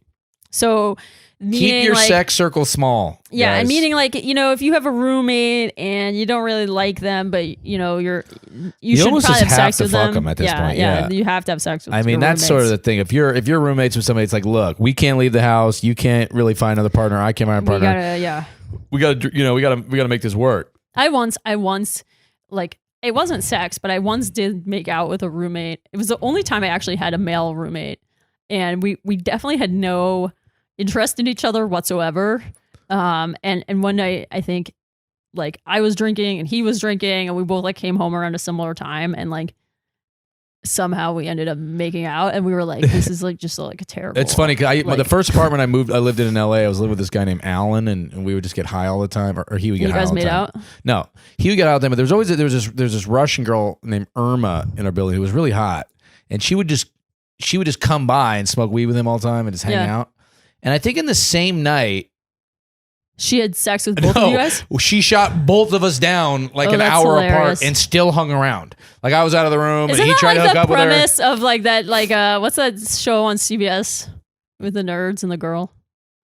Speaker 1: So,
Speaker 2: keep your sex circle small.
Speaker 1: Yeah,
Speaker 2: guys.
Speaker 1: and meaning if you have a roommate and you don't really like them, but you should
Speaker 2: almost
Speaker 1: probably
Speaker 2: just
Speaker 1: have sex
Speaker 2: to
Speaker 1: with
Speaker 2: fuck
Speaker 1: them
Speaker 2: at this point. Yeah,
Speaker 1: you have to have sex with.
Speaker 2: I mean, that's sort of the thing. If you're roommates with somebody, it's like, look, we can't leave the house. You can't really find another partner. I can't find a partner. We gotta make this work.
Speaker 1: I once it wasn't sex, but I once did make out with a roommate. It was the only time I actually had a male roommate, and we definitely had no interest in each other whatsoever. And one night I think like I was drinking and he was drinking and we both like came home around a similar time and like somehow we ended up making out and we were like, this is like just like a terrible.
Speaker 2: It's funny because
Speaker 1: like,
Speaker 2: the first apartment I lived in LA. I was living with this guy named Alan, and we would just get high all the time, or he would get high all the time. You guys made out? No, he would get out all the time. But there's this Russian girl named Irma in our building who was really hot, and she would just come by and smoke weed with him all the time and just hang out. And I think in the same night,
Speaker 1: she had sex with both of you guys?
Speaker 2: She shot both of us down like an hour apart and still hung around. Like I was out of the room and he tried to hook up with her. Isn't that like the premise of
Speaker 1: like that, like what's that show on CBS with the nerds and the girl?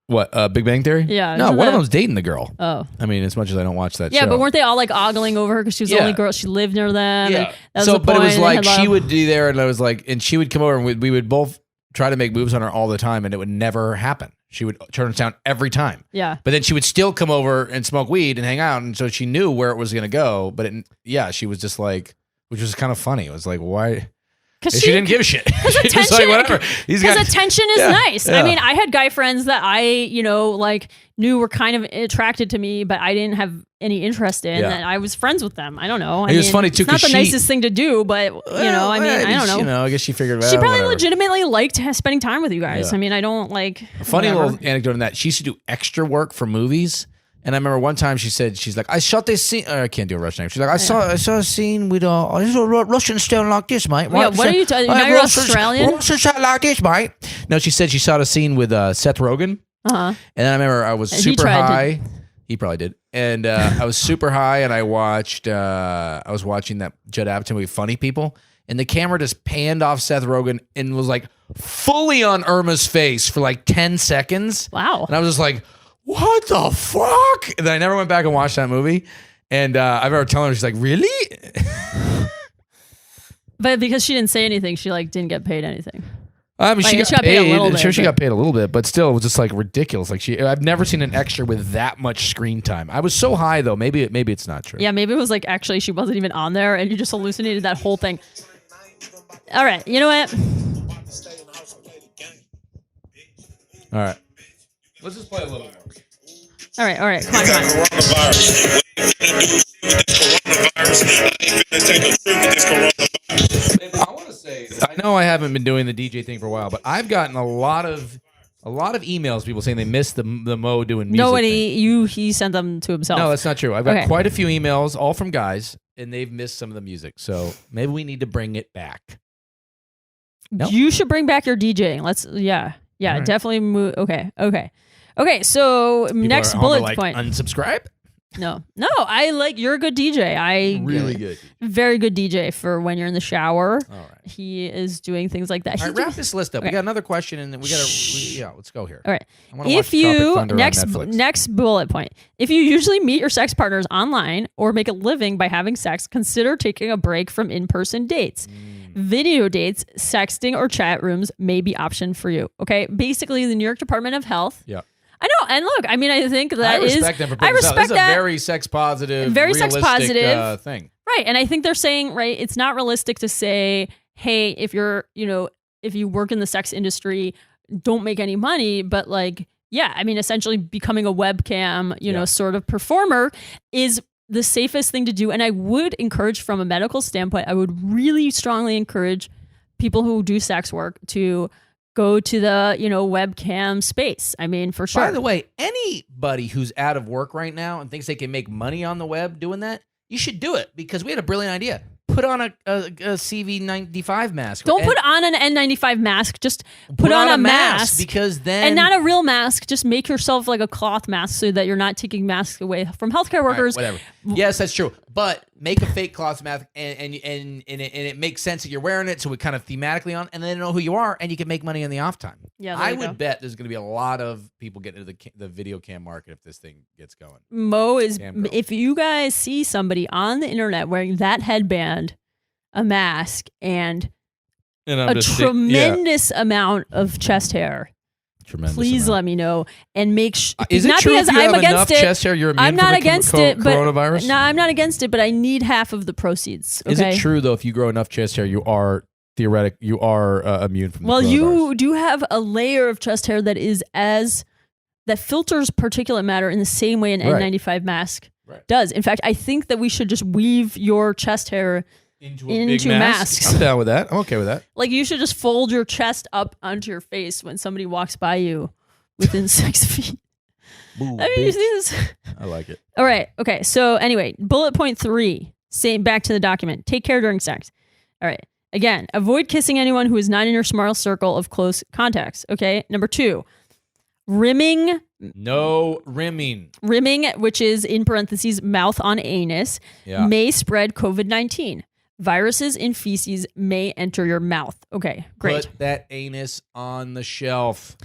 Speaker 2: What, Big Bang Theory?
Speaker 1: Yeah.
Speaker 2: No, one of them's dating the girl.
Speaker 1: Oh.
Speaker 2: I mean, as much as I don't watch that show.
Speaker 1: Yeah, but weren't they all like ogling over her because she was the only girl, she lived near them?
Speaker 2: Yeah.
Speaker 1: That was
Speaker 2: but it was like she would be there and I was like, and she would come over and we would both try to make moves on her all the time and it would never happen. She would turn us down every time.
Speaker 1: Yeah.
Speaker 2: But then she would still come over and smoke weed and hang out. And so she knew where it was going to go. But she was just like, which was kind of funny. It was like, why? Because she didn't give a shit.
Speaker 1: Because attention,
Speaker 2: like, whatever.
Speaker 1: Attention is nice. Yeah. I mean, I had guy friends that I, like knew were kind of attracted to me, but I didn't have any interest in. And I was friends with them. I don't know.
Speaker 2: It was funny too.
Speaker 1: It's not the nicest thing to do, but I don't know.
Speaker 2: I guess she figured it out.
Speaker 1: She probably legitimately liked spending time with you guys.
Speaker 2: Yeah.
Speaker 1: I mean, I don't like.
Speaker 2: Funny little anecdote on that. She used to do extra work for movies. And I remember one time she's like, I shot this scene. I can't do a Russian name. She's like, I saw a scene with Russians sound like this, mate.
Speaker 1: Right? Yeah, what are you talking? Now you're Australian.
Speaker 2: Russians sound like this, mate. No, she said she shot a scene with Seth Rogen.
Speaker 1: And
Speaker 2: then I remember I was super high. He probably did. And I was super high, and I was watching that Judd Apatow movie, Funny People. And the camera just panned off Seth Rogen and was like fully on Irma's face for like 10 seconds.
Speaker 1: Wow.
Speaker 2: And I was just like, what the fuck? And then I never went back and watched that movie. And I remember telling her, she's like, really?
Speaker 1: But because she didn't say anything, she like didn't get paid anything.
Speaker 2: I mean, she got paid a little bit. Sure, she got paid a little bit, but still, it was just like ridiculous. Like I've never seen an extra with that much screen time. I was so high though. Maybe it's not true.
Speaker 1: Yeah, maybe it was like actually she wasn't even on there, and you just hallucinated that whole thing. All right, you know what?
Speaker 2: All right, let's just play a little more.
Speaker 1: All right. Come on.
Speaker 2: I want to say, I know I haven't been doing the DJ thing for a while, but I've gotten a lot of emails, people saying they missed the Mo doing music.
Speaker 1: He sent them to himself.
Speaker 2: No, that's not true. I've got quite a few emails, all from guys, and they've missed some of the music. So maybe we need to bring it back. Nope.
Speaker 1: You should bring back your DJing. Right. Definitely move. Okay, so people next bullet point.
Speaker 2: Unsubscribe?
Speaker 1: No, you're a good DJ.
Speaker 2: Really good.
Speaker 1: Very good DJ for when you're in the shower.
Speaker 2: All right.
Speaker 1: He is doing things like that.
Speaker 2: All right, wrap this list up. Okay. We got another question, and then we got to, let's go here.
Speaker 1: All right. If you, next bullet point, if you usually meet your sex partners online or make a living by having sex, consider taking a break from in-person dates. Video dates, sexting, or chat rooms may be option for you. Okay. Basically, the New York Department of Health.
Speaker 2: Yeah.
Speaker 1: I know, and look, I mean, I think that is.
Speaker 2: I respect that. This is a very sex positive, thing,
Speaker 1: right? And I think they're saying, right, it's not realistic to say, hey, if you work in the sex industry, don't make any money, but like, yeah, I mean, essentially becoming a webcam, sort of performer is the safest thing to do. And I would encourage, from a medical standpoint, I would really strongly encourage people who do sex work to go to the, webcam space. I mean, for sure.
Speaker 2: By the way, anybody who's out of work right now and thinks they can make money on the web doing that, you should do it, because we had a brilliant idea. Put on a CV95 mask.
Speaker 1: Don't put on an N95 mask. Just put on a mask.
Speaker 2: Because then...
Speaker 1: And not a real mask. Just make yourself like a cloth mask so that you're not taking masks away from healthcare workers.
Speaker 2: Right, whatever. Yes, that's true. But make a fake cloth mask and it makes sense that you're wearing it, so it kind of thematically on, and then they know who you are, and you can make money in the off time.
Speaker 1: Yeah,
Speaker 2: I would bet there's going to be a lot of people getting into the video cam market if this thing gets going.
Speaker 1: Mo is, if you guys see somebody on the internet wearing that headband, a mask, and a tremendous amount of chest hair, please let me know and make sure.
Speaker 2: Is it true if you have enough chest hair, you're immune
Speaker 1: I'm not against it, but
Speaker 2: coronavirus?
Speaker 1: No, I'm not against it, but I need half of the proceeds. Okay?
Speaker 2: Is it true though? If you grow enough chest hair, you are immune from the coronavirus?
Speaker 1: Well, you do have a layer of chest hair that that filters particulate matter in the same way an N95 mask does. In fact, I think that we should just weave your chest hair into masks.
Speaker 2: I'm down with that. I'm okay with that.
Speaker 1: Like you should just fold your chest up onto your face when somebody walks by you within 6 feet.
Speaker 2: Boo,
Speaker 1: you see this?
Speaker 2: I like it.
Speaker 1: All right. Okay. So anyway, bullet point 3, same back to the document. Take care during sex. All right. Again, avoid kissing anyone who is not in your small circle of close contacts. Okay. Number 2, rimming.
Speaker 2: No rimming.
Speaker 1: Rimming, which is in parentheses, mouth on anus, may spread COVID-19. Viruses in feces may enter your mouth. Okay, great.
Speaker 2: Put that anus on the shelf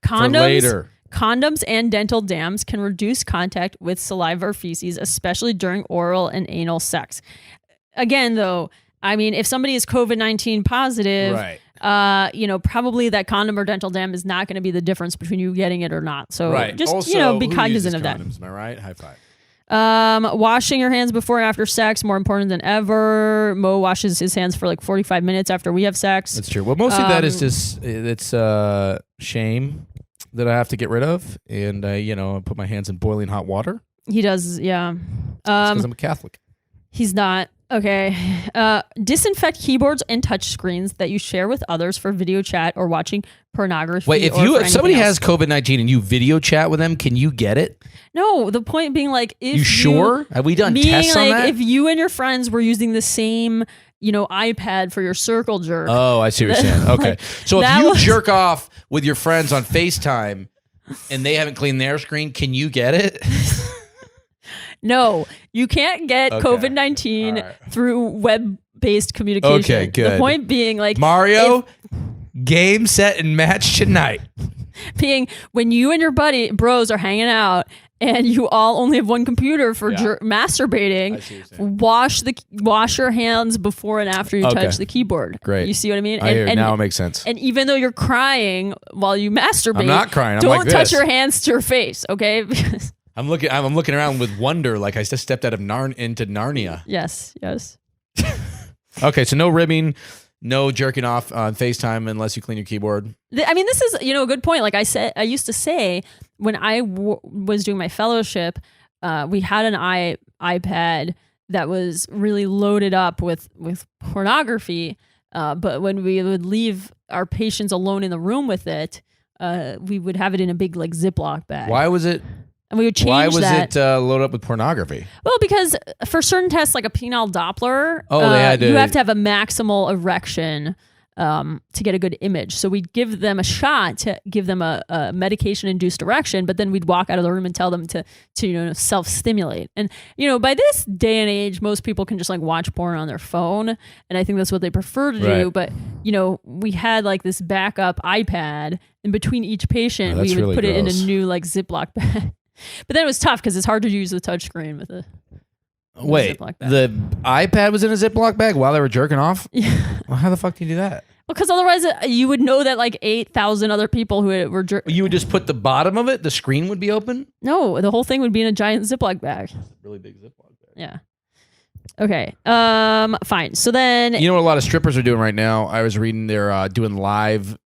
Speaker 1: for
Speaker 2: later.
Speaker 1: Condoms and dental dams can reduce contact with saliva or feces, especially during oral and anal sex. Again, though, I mean, if somebody is COVID-19 positive, probably that condom or dental dam is not going to be the difference between you getting it or not. So just,
Speaker 2: also,
Speaker 1: be cognizant of
Speaker 2: condoms,
Speaker 1: that.
Speaker 2: Am I right? High five.
Speaker 1: Washing your hands before and after sex, more important than ever. Mo washes his hands for like 45 minutes after we have sex.
Speaker 2: That's true. Well, mostly that is just, it's shame that I have to get rid of. And, I put my hands in boiling hot water.
Speaker 1: He does, yeah.
Speaker 2: Because I'm a Catholic.
Speaker 1: He's not. Okay. Disinfect keyboards and touch screens that you share with others for video chat or watching pornography.
Speaker 2: Wait, if somebody has COVID-19 and you video chat with them, can you get it?
Speaker 1: No, the point being like, if
Speaker 2: you sure? Have we done tests on that?
Speaker 1: If you and your friends were using the same, iPad for your circle jerk.
Speaker 2: Oh, I see what you're saying. Okay. So if you jerk off with your friends on FaceTime and they haven't cleaned their screen, can you get it?
Speaker 1: No, you can't get COVID-19 through web-based communication.
Speaker 2: Okay, good.
Speaker 1: The point being, like,
Speaker 2: Mario, game, set, and match tonight.
Speaker 1: Being when you and your bros are hanging out and you all only have one computer for masturbating, wash your hands before and after you touch the keyboard.
Speaker 2: Great.
Speaker 1: You see what I mean?
Speaker 2: I hear it. Now it makes sense.
Speaker 1: And even though you're crying while you masturbate,
Speaker 2: I'm not crying. I'm
Speaker 1: don't
Speaker 2: like
Speaker 1: touch
Speaker 2: this.
Speaker 1: your hands to your face, okay?
Speaker 2: I'm looking around with wonder, like I just stepped out of into Narnia.
Speaker 1: Yes.
Speaker 2: Okay, so no ribbing, no jerking off on FaceTime unless you clean your keyboard.
Speaker 1: I mean, this is a good point. Like I used to say when I was doing my fellowship, we had an iPad that was really loaded up with pornography. But when we would leave our patients alone in the room with it, we would have it in a big like Ziploc bag.
Speaker 2: Why was it?
Speaker 1: And we would change
Speaker 2: Why was
Speaker 1: that.
Speaker 2: it loaded up with pornography?
Speaker 1: Well, because for certain tests, like a penile Doppler, you have to have a maximal erection to get a good image. So we'd give them a shot to give them a medication-induced erection, but then we'd walk out of the room and tell them to self-stimulate. And, by this day and age, most people can just like watch porn on their phone. And I think that's what they prefer to do. But, we had like this backup iPad, and between each patient, we would
Speaker 2: really
Speaker 1: put it in a
Speaker 2: gross.
Speaker 1: new like Ziploc bag. But then it was tough because it's hard to use the touchscreen with a Ziploc bag.
Speaker 2: The iPad was in a Ziploc bag while they were jerking off?
Speaker 1: Yeah.
Speaker 2: Well, how the fuck do you do that?
Speaker 1: Because otherwise you would know that like 8,000 other people who were jerking.
Speaker 2: You would just put the bottom of it, the screen would be open?
Speaker 1: No, the whole thing would be in a giant Ziploc bag.
Speaker 2: Really big Ziploc bag.
Speaker 1: Yeah. Okay. Fine. So then...
Speaker 2: You know what a lot of strippers are doing right now? I was reading they're doing live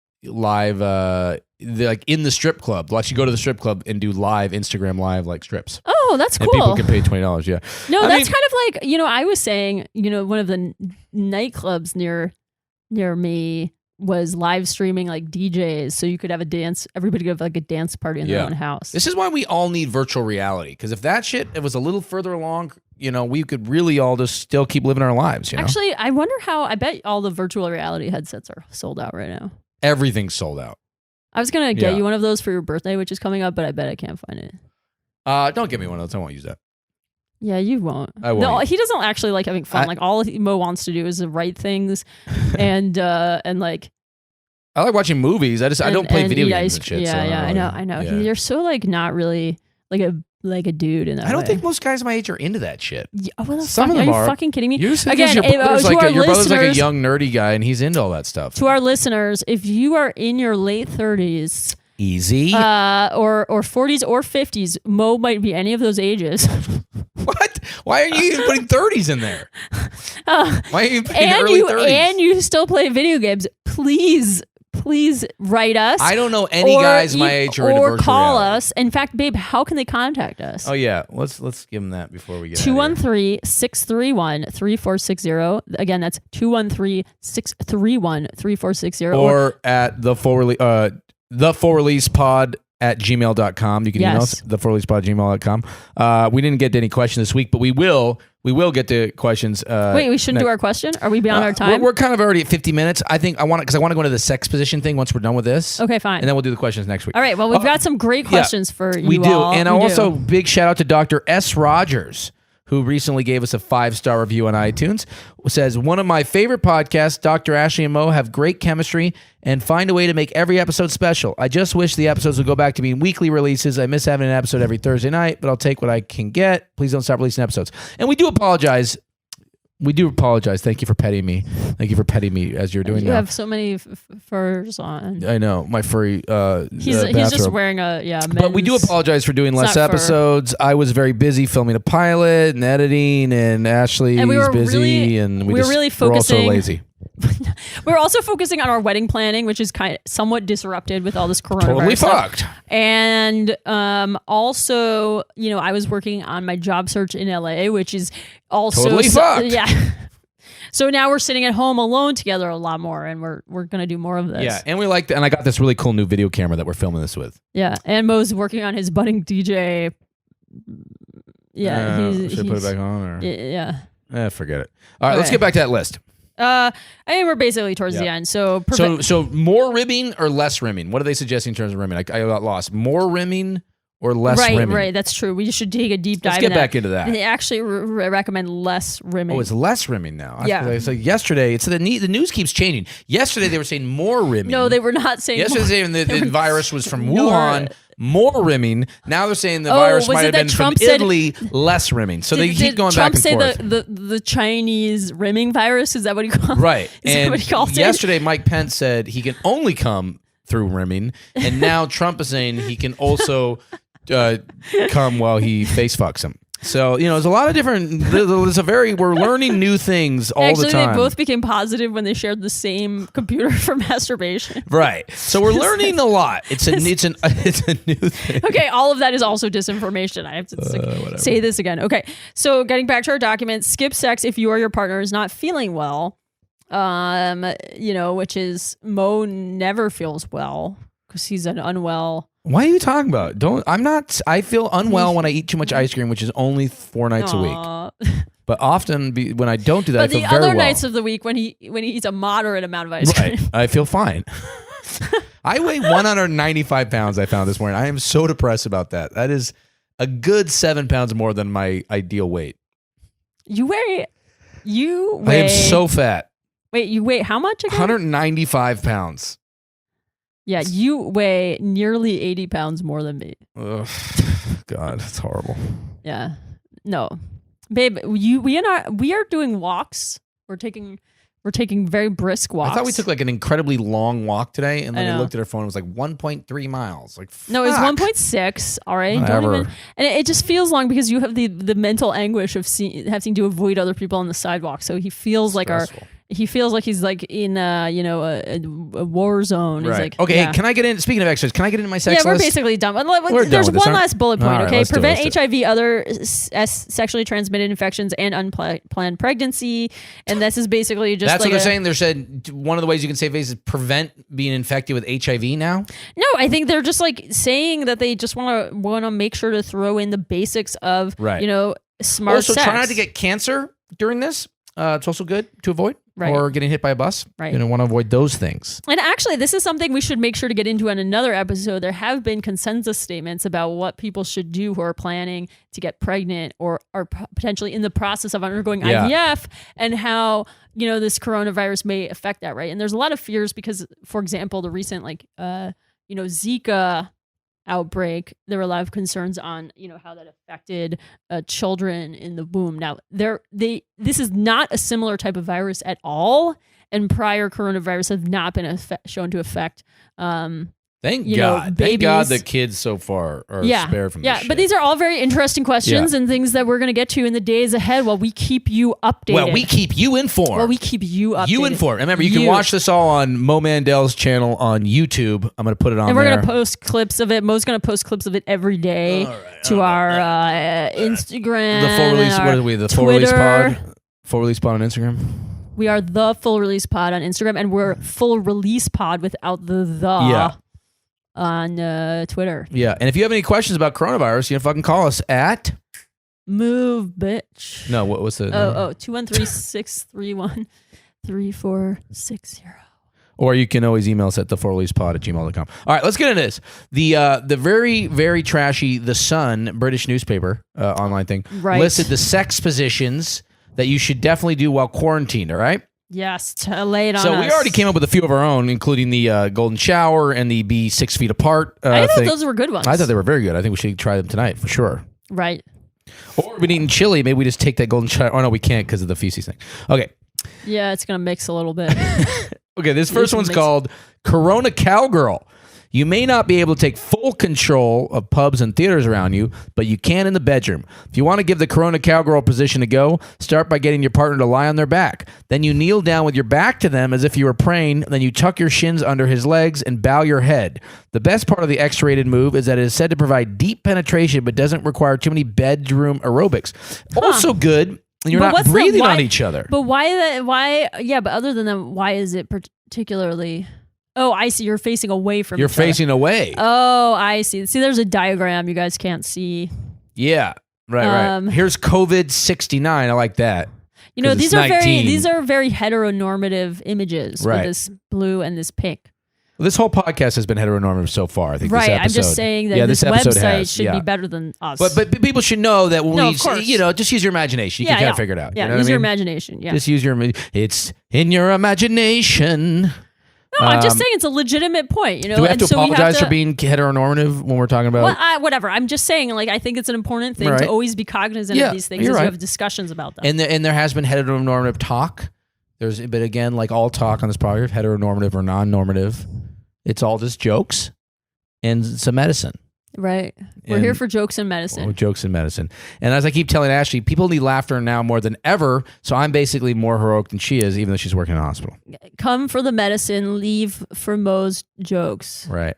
Speaker 2: they're like in the strip club. They'll actually go to the strip club and do live Instagram live like strips.
Speaker 1: Oh, that's cool.
Speaker 2: And people can pay $20. Yeah.
Speaker 1: No, that's kind of like I was saying. One of the nightclubs near me was live streaming like DJs, so you could have a dance. Everybody could have like a dance party in their own house.
Speaker 2: This is why we all need virtual reality. Because if that shit it was a little further along, we could really all just still keep living our lives.
Speaker 1: Actually, I wonder how. I bet all the virtual reality headsets are sold out right now.
Speaker 2: Everything's sold out.
Speaker 1: I was going to get you one of those for your birthday, which is coming up, but I bet I can't find it.
Speaker 2: Don't get me one of those. I won't use that.
Speaker 1: Yeah, you won't.
Speaker 2: I won't.
Speaker 1: No, he doesn't actually like having fun. All Mo wants to do is write things and like...
Speaker 2: I like watching movies. I don't play video games and shit.
Speaker 1: Yeah, I know.
Speaker 2: Yeah.
Speaker 1: You're so like not really like a dude in that
Speaker 2: I don't
Speaker 1: way.
Speaker 2: think most guys my age are into that shit.
Speaker 1: Yeah, what the
Speaker 2: Some
Speaker 1: fuck?
Speaker 2: of them
Speaker 1: are you fucking kidding me?
Speaker 2: Your
Speaker 1: brother's
Speaker 2: like a young nerdy guy and he's into all that stuff.
Speaker 1: To our listeners, if you are in your late 30s...
Speaker 2: Easy.
Speaker 1: Or 40s or 50s, Mo might be any of those ages.
Speaker 2: What? Why are you even putting 30s in there? Why are you putting early 30s?
Speaker 1: And you still play video games. Please please write us.
Speaker 2: I don't know any guys my age who are into virtual
Speaker 1: call
Speaker 2: reality.
Speaker 1: us. In fact, babe, how can they contact us?
Speaker 2: Oh yeah, let's give them that before we get
Speaker 1: 213-631-3460. Again, that's 213-631-3460.
Speaker 2: Or at the full release pod at gmail.com. You can email us, thefullreleasepod@gmail.com. We didn't get to any questions this week, but we will get to questions.
Speaker 1: Wait, we shouldn't do our question? Are we beyond our time?
Speaker 2: We're kind of already at 50 minutes. I think I want to go into the sex position thing once we're done with this.
Speaker 1: Okay, fine.
Speaker 2: And then we'll do the questions next week.
Speaker 1: All right, well, we've got some great questions for you
Speaker 2: We do.
Speaker 1: all.
Speaker 2: And also, big shout out to Dr. S. Rogers, who recently gave us a 5-star review on iTunes. Says, one of my favorite podcasts, Dr. Ashley and Mo have great chemistry and find a way to make every episode special. I just wish the episodes would go back to being weekly releases. I miss having an episode every Thursday night, but I'll take what I can get. Please don't stop releasing episodes. And we do apologize. Thank you for petting me. Thank you for petting me as you're doing
Speaker 1: You
Speaker 2: now.
Speaker 1: have so many furs on.
Speaker 2: I know, my furry
Speaker 1: He's just
Speaker 2: bathrobe.
Speaker 1: wearing a
Speaker 2: But we do apologize for doing less
Speaker 1: not fur.
Speaker 2: episodes. I was very busy filming a pilot and editing, and Ashley's
Speaker 1: And we were
Speaker 2: busy,
Speaker 1: really-
Speaker 2: and
Speaker 1: we were really
Speaker 2: we're also
Speaker 1: focusing-
Speaker 2: lazy.
Speaker 1: We're also focusing on our wedding planning, which is kind of somewhat disrupted with all this coronavirus
Speaker 2: Totally
Speaker 1: stuff.
Speaker 2: fucked.
Speaker 1: And also, I was working on my job search in LA, which is also
Speaker 2: Totally fucked.
Speaker 1: Yeah. So now we're sitting at home alone together a lot more, and we're gonna do more of this.
Speaker 2: Yeah, and and I got this really cool new video camera that we're filming this with.
Speaker 1: Yeah, and Mo's working on his budding DJ. Yeah,
Speaker 2: should I put it back on? Or?
Speaker 1: Yeah.
Speaker 2: Forget it. All right, let's
Speaker 1: Okay.
Speaker 2: get back to that list.
Speaker 1: I mean, we're basically towards the end. So,
Speaker 2: So more rimming or less rimming? What are they suggesting in terms of rimming? I got lost. More rimming or less rimming?
Speaker 1: Right. That's true. We should take a deep dive.
Speaker 2: Let's get back into that.
Speaker 1: They actually recommend less rimming.
Speaker 2: Oh, it's less rimming now.
Speaker 1: Yeah.
Speaker 2: So yesterday, the news keeps changing. Yesterday they were saying more rimming.
Speaker 1: No, they were not saying.
Speaker 2: Yesterday
Speaker 1: more.
Speaker 2: they saying the virus was from
Speaker 1: No.
Speaker 2: Wuhan. More rimming. Now they're saying the
Speaker 1: Oh,
Speaker 2: virus
Speaker 1: was
Speaker 2: might
Speaker 1: it
Speaker 2: have
Speaker 1: that
Speaker 2: been
Speaker 1: Trump
Speaker 2: from
Speaker 1: said-
Speaker 2: Italy. Less rimming. So they keep going
Speaker 1: Trump
Speaker 2: back and forth.
Speaker 1: say the Chinese rimming virus? Is that what he called?
Speaker 2: Right.
Speaker 1: Is that
Speaker 2: And
Speaker 1: what he called it?
Speaker 2: yesterday, Mike Pence said he can only come through rimming, and now Trump is saying he can also come while he face fucks him. So, there's a lot of different, we're learning new things all
Speaker 1: Actually,
Speaker 2: the time.
Speaker 1: they both became positive when they shared the same computer for masturbation.
Speaker 2: Right. So we're learning a lot. It's a new thing.
Speaker 1: Okay, all of that is also disinformation. I have to say this again. Okay, so getting back to our document, skip sex if you or your partner is not feeling well. Which is Mo never feels well because he's an unwell.
Speaker 2: What are you talking about? I feel unwell when I eat too much ice cream, which is only 4 nights a week. But often when I don't do that,
Speaker 1: But
Speaker 2: I feel
Speaker 1: the
Speaker 2: very
Speaker 1: other
Speaker 2: well.
Speaker 1: nights of the week when he eats a moderate amount of ice cream.
Speaker 2: Right. I feel fine. I weigh 195 pounds, I found this morning. I am so depressed about that. That is a good 7 pounds more than my ideal weight.
Speaker 1: You weigh.
Speaker 2: I am so fat.
Speaker 1: Wait, you weigh how much again?
Speaker 2: 195 pounds.
Speaker 1: Yeah, you weigh nearly 80 pounds more than me.
Speaker 2: Ugh. God, it's horrible.
Speaker 1: Yeah. No. Babe, we are doing walks. We're taking very brisk walks.
Speaker 2: I thought we took like an incredibly long walk today, and then
Speaker 1: I
Speaker 2: we
Speaker 1: know.
Speaker 2: looked at our phone. It was like 1.3 miles. Like,
Speaker 1: No, it's
Speaker 2: fuck.
Speaker 1: 1.6. All right,
Speaker 2: Whatever.
Speaker 1: and it just feels long because you have the mental anguish of having to avoid other people on the sidewalk. So he feels like
Speaker 2: Stressful.
Speaker 1: he feels like he's like in a war zone. He's
Speaker 2: Right.
Speaker 1: like,
Speaker 2: Okay.
Speaker 1: yeah.
Speaker 2: Can I get in? Speaking of exercise, can I get into my sex
Speaker 1: Yeah, we're
Speaker 2: list?
Speaker 1: basically done.
Speaker 2: We're
Speaker 1: There's
Speaker 2: done with this,
Speaker 1: one
Speaker 2: aren't-
Speaker 1: last bullet point,
Speaker 2: All right,
Speaker 1: okay?
Speaker 2: let's do it,
Speaker 1: Prevent
Speaker 2: let's do it.
Speaker 1: HIV, other sexually transmitted infections, and unplanned pregnancy. And this is basically just
Speaker 2: That's
Speaker 1: like
Speaker 2: what they're saying. They said one of the ways you can save face is prevent being infected with HIV now.
Speaker 1: No, I think they're just like saying that they just want to make sure to throw in the basics of,
Speaker 2: Right.
Speaker 1: smart
Speaker 2: Also,
Speaker 1: sex.
Speaker 2: try not to get cancer during this. It's also good to avoid.
Speaker 1: Right.
Speaker 2: Or getting hit by a bus.
Speaker 1: Right.
Speaker 2: You don't want to avoid those things.
Speaker 1: And actually, this is something we should make sure to get into in another episode. There have been consensus statements about what people should do who are planning to get pregnant or are potentially in the process of undergoing
Speaker 2: Yeah.
Speaker 1: IVF, and how, this coronavirus may affect that, right? And there's a lot of fears because, for example, the recent Zika outbreak, there were a lot of concerns on how that affected children in the womb. Now this is not a similar type of virus at all, and prior coronavirus have not been shown to affect
Speaker 2: Thank
Speaker 1: you
Speaker 2: God.
Speaker 1: know, babies.
Speaker 2: Thank God the kids so far are spared from this shit.
Speaker 1: But these are all very interesting questions and things that we're going to get to in the days ahead while we keep you updated.
Speaker 2: Well, we keep you informed.
Speaker 1: Well, we keep you updated.
Speaker 2: You informed. Remember, you can watch this all on Mo Mandel's channel on YouTube. I'm going to put it on
Speaker 1: and we're
Speaker 2: there.
Speaker 1: going to post clips of it. Mo's going to post clips of it every day to our Instagram.
Speaker 2: The full release. What are we? The full release
Speaker 1: Twitter.
Speaker 2: pod. Full release pod on Instagram.
Speaker 1: We are the Full Release Pod on Instagram, and we're Full Release Pod without the on Twitter.
Speaker 2: Yeah, and if you have any questions about coronavirus, you can fucking call us at
Speaker 1: Move, bitch.
Speaker 2: No, what's the
Speaker 1: 213-631-3460.
Speaker 2: Or you can always email us at theforreleasepod@gmail.com. All right, let's get into this. The very, very trashy The Sun, British newspaper, online thing, listed the sex positions that you should definitely do while quarantined, all right?
Speaker 1: Yes, to lay it on
Speaker 2: So
Speaker 1: us.
Speaker 2: we already came up with a few of our own, including the golden shower and the be 6 feet apart
Speaker 1: I thought
Speaker 2: thing.
Speaker 1: those were good ones.
Speaker 2: I thought they were very good. I think we should try them tonight for sure.
Speaker 1: Right.
Speaker 2: Or we've been eating chili. Maybe we just take that golden shower. Oh, no, we can't because of the feces thing. Okay.
Speaker 1: Yeah, it's going to mix a little bit.
Speaker 2: Okay, this first one's called Corona Cowgirl. You may not be able to take full control of pubs and theaters around you, but you can in the bedroom. If you want to give the Corona Cowgirl position a go, start by getting your partner to lie on their back. Then you kneel down with your back to them as if you were praying. Then you tuck your shins under his legs and bow your head. The best part of the X-rated move is that it is said to provide deep penetration, but doesn't require too many bedroom aerobics. Also good, and you're not breathing on each other.
Speaker 1: But why? Yeah, but other than that, why is it particularly... Oh, I see. You're facing away from.
Speaker 2: You're facing away.
Speaker 1: Oh, I see. See, there's a diagram you guys can't see.
Speaker 2: Yeah, right. Here's COVID-69. I like that.
Speaker 1: You know, these are very heteronormative images.
Speaker 2: Right.
Speaker 1: With this blue and this pink.
Speaker 2: Well, this whole podcast has been heteronormative so far. I think.
Speaker 1: Right.
Speaker 2: This episode,
Speaker 1: I'm just saying that this website should be better than us.
Speaker 2: But people should know that when just use your imagination. You can kind of figure it out.
Speaker 1: Yeah,
Speaker 2: you know
Speaker 1: use your imagination. Yeah.
Speaker 2: Just use your. It's in your imagination.
Speaker 1: No, I'm just saying it's a legitimate point. You know,
Speaker 2: do we have to apologize for being heteronormative when we're talking about?
Speaker 1: Well, whatever. I'm just saying, like, I think it's an important thing to always be cognizant of these things as you have discussions about them.
Speaker 2: And there has been heteronormative talk. But again, like all talk on this project, heteronormative or non-normative, it's all just jokes and some medicine.
Speaker 1: Right. We're here for jokes and medicine.
Speaker 2: Jokes and medicine. And as I keep telling Ashley, people need laughter now more than ever. So I'm basically more heroic than she is, even though she's working in a hospital.
Speaker 1: Come for the medicine, leave for Mo's jokes.
Speaker 2: Right.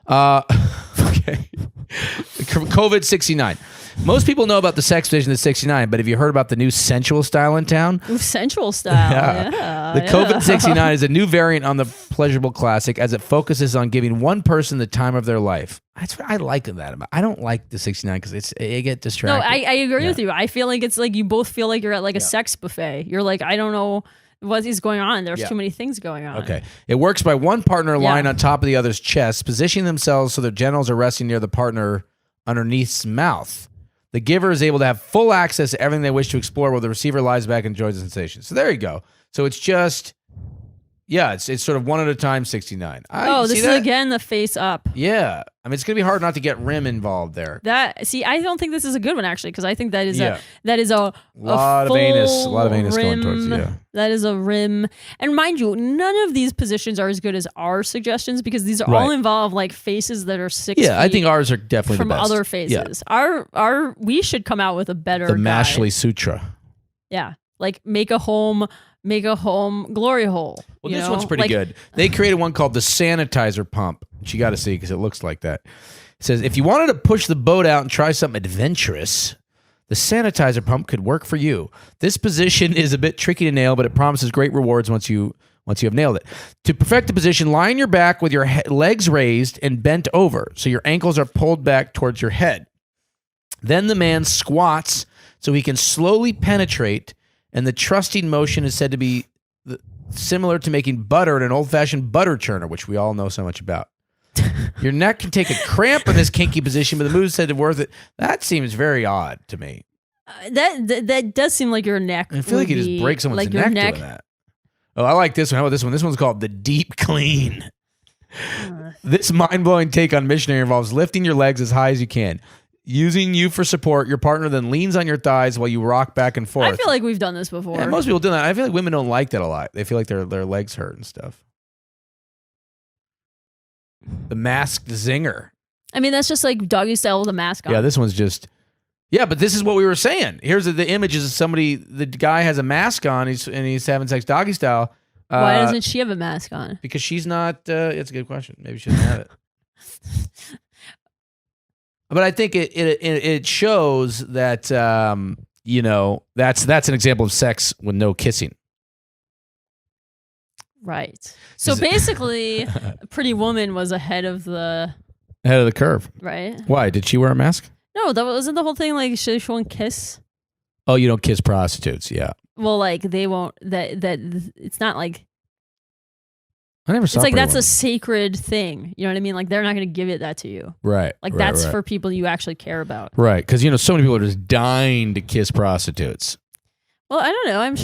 Speaker 2: Okay. COVID-69. Most people know about the sex position at 69, but have you heard about the new sensual style in town?
Speaker 1: Ooh, sensual style. Yeah.
Speaker 2: The COVID-69 is a new variant on the Pleasurable Classic as it focuses on giving one person the time of their life. That's what I like that about. I don't like the 69 because it get distracted.
Speaker 1: No, I agree with you. I feel like it's like you both feel like you're at like a sex buffet. You're like, I don't know what is going on. There's too many things going on.
Speaker 2: Okay. It works by one partner lying on top of the other's chest, positioning themselves so their genitals are resting near the partner underneath's mouth. The giver is able to have full access to everything they wish to explore while the receiver lies back and enjoys the sensation. So there you go. So it's just, it's sort of one at a time, 69.
Speaker 1: This is again the face up.
Speaker 2: Yeah. I mean, it's going to be hard not to get rim involved there.
Speaker 1: I don't think this is a good one actually, because I think that is a
Speaker 2: lot of anus
Speaker 1: rim,
Speaker 2: going towards you. Yeah.
Speaker 1: That is a rim, and mind you, none of these positions are as good as our suggestions because these are all involve like faces that are 6 feet.
Speaker 2: I think ours are definitely
Speaker 1: from
Speaker 2: the best.
Speaker 1: other faces. Yeah. We should come out with a better.
Speaker 2: The Mashley Sutra.
Speaker 1: Yeah, like make a home glory hole.
Speaker 2: Well, this one's pretty good. They created one called the sanitizer pump, which you got to see because it looks like that. It says, if you wanted to push the boat out and try something adventurous, the sanitizer pump could work for you. This position is a bit tricky to nail, but it promises great rewards once you have nailed it. To perfect the position, lie on your back with your legs raised and bent over, so your ankles are pulled back towards your head. Then the man squats so he can slowly penetrate, and the trusting motion is said to be similar to making butter in an old-fashioned butter churner, which we all know so much about. Your neck can take a cramp in this kinky position, but the move is said to be worth it. That seems very odd to me.
Speaker 1: That does seem like your neck.
Speaker 2: I feel like you just break someone's neck doing that. Oh, I like this one. How about this one? This one's called the deep clean. This mind-blowing take on missionary involves lifting your legs as high as you can. Using you for support, your partner then leans on your thighs while you rock back and forth.
Speaker 1: I feel like we've done this before.
Speaker 2: Yeah, most people do that. I feel like women don't like that a lot. They feel like their legs hurt and stuff. The Masked Zinger.
Speaker 1: I mean, that's just like doggy style with a mask on.
Speaker 2: Yeah, this one's just. Yeah, but this is what we were saying. Here's the images of somebody. The guy has a mask on. He's having sex doggy style.
Speaker 1: Why doesn't she have a mask on?
Speaker 2: Because she's not. It's a good question. Maybe she doesn't have it. But I think it shows that that's an example of sex with no kissing.
Speaker 1: Right. So basically, Pretty Woman was ahead of the
Speaker 2: curve.
Speaker 1: Right.
Speaker 2: Why did she wear a mask?
Speaker 1: No, that wasn't the whole thing. Like she won't kiss.
Speaker 2: Oh, you don't kiss prostitutes. Yeah.
Speaker 1: Well, like they won't. That it's not like.
Speaker 2: I never saw.
Speaker 1: It's like
Speaker 2: Pretty
Speaker 1: that's
Speaker 2: Woman.
Speaker 1: a sacred thing. You know what I mean? Like they're not going to give that to you.
Speaker 2: Right.
Speaker 1: Like
Speaker 2: right,
Speaker 1: that's
Speaker 2: right.
Speaker 1: for people you actually care about.
Speaker 2: Right, because so many people are just dying to kiss prostitutes.
Speaker 1: Well, I don't know. I'm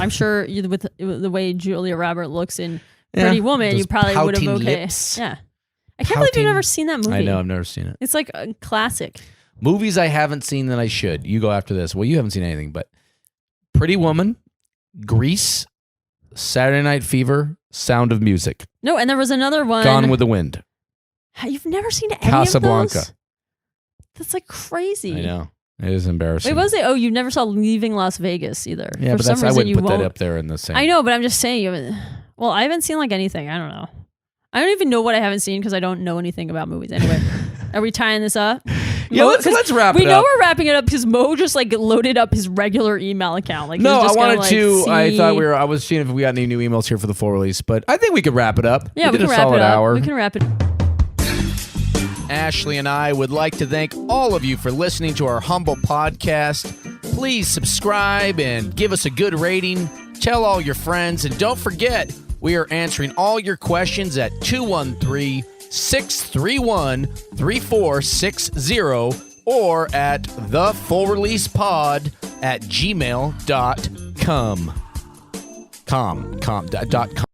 Speaker 1: sure you, with the way Julia Roberts looks in Pretty Woman, you probably would have okay.
Speaker 2: Lips.
Speaker 1: Yeah. I can't believe you've never seen that movie.
Speaker 2: I know, I've never seen it.
Speaker 1: It's like a classic.
Speaker 2: Movies I haven't seen that I should. You go after this. Well, you haven't seen anything, but Pretty Woman, Grease, Saturday Night Fever, Sound of Music.
Speaker 1: No, and there was another one.
Speaker 2: Gone with the Wind.
Speaker 1: You've never seen any
Speaker 2: Casablanca.
Speaker 1: of those? That's like crazy.
Speaker 2: I know. It is embarrassing.
Speaker 1: Wait, what was it? Oh, you never saw Leaving Las Vegas either.
Speaker 2: Yeah,
Speaker 1: For
Speaker 2: but
Speaker 1: some
Speaker 2: I
Speaker 1: reason,
Speaker 2: wouldn't put that up there in the same.
Speaker 1: I know, but I'm just saying. Well, I haven't seen like anything. I don't know. I don't even know what I haven't seen because I don't know anything about movies. Anyway, are we tying this up?
Speaker 2: Yeah, let's wrap it up.
Speaker 1: We know we're wrapping it up because Mo just like loaded up his regular email account. Like
Speaker 2: no,
Speaker 1: just
Speaker 2: I wanted
Speaker 1: to.
Speaker 2: I thought I was seeing if we got any new emails here for the full release, but I think we could wrap it up.
Speaker 1: Yeah, we
Speaker 2: did
Speaker 1: can
Speaker 2: a
Speaker 1: wrap
Speaker 2: solid
Speaker 1: it up.
Speaker 2: hour.
Speaker 1: We can wrap it.
Speaker 2: Ashley and I would like to thank all of you for listening to our humble podcast. Please subscribe and give us a good rating. Tell all your friends, and don't forget, we are answering all your questions at 213-631-3460 or at thefullreleasepod@gmail.com.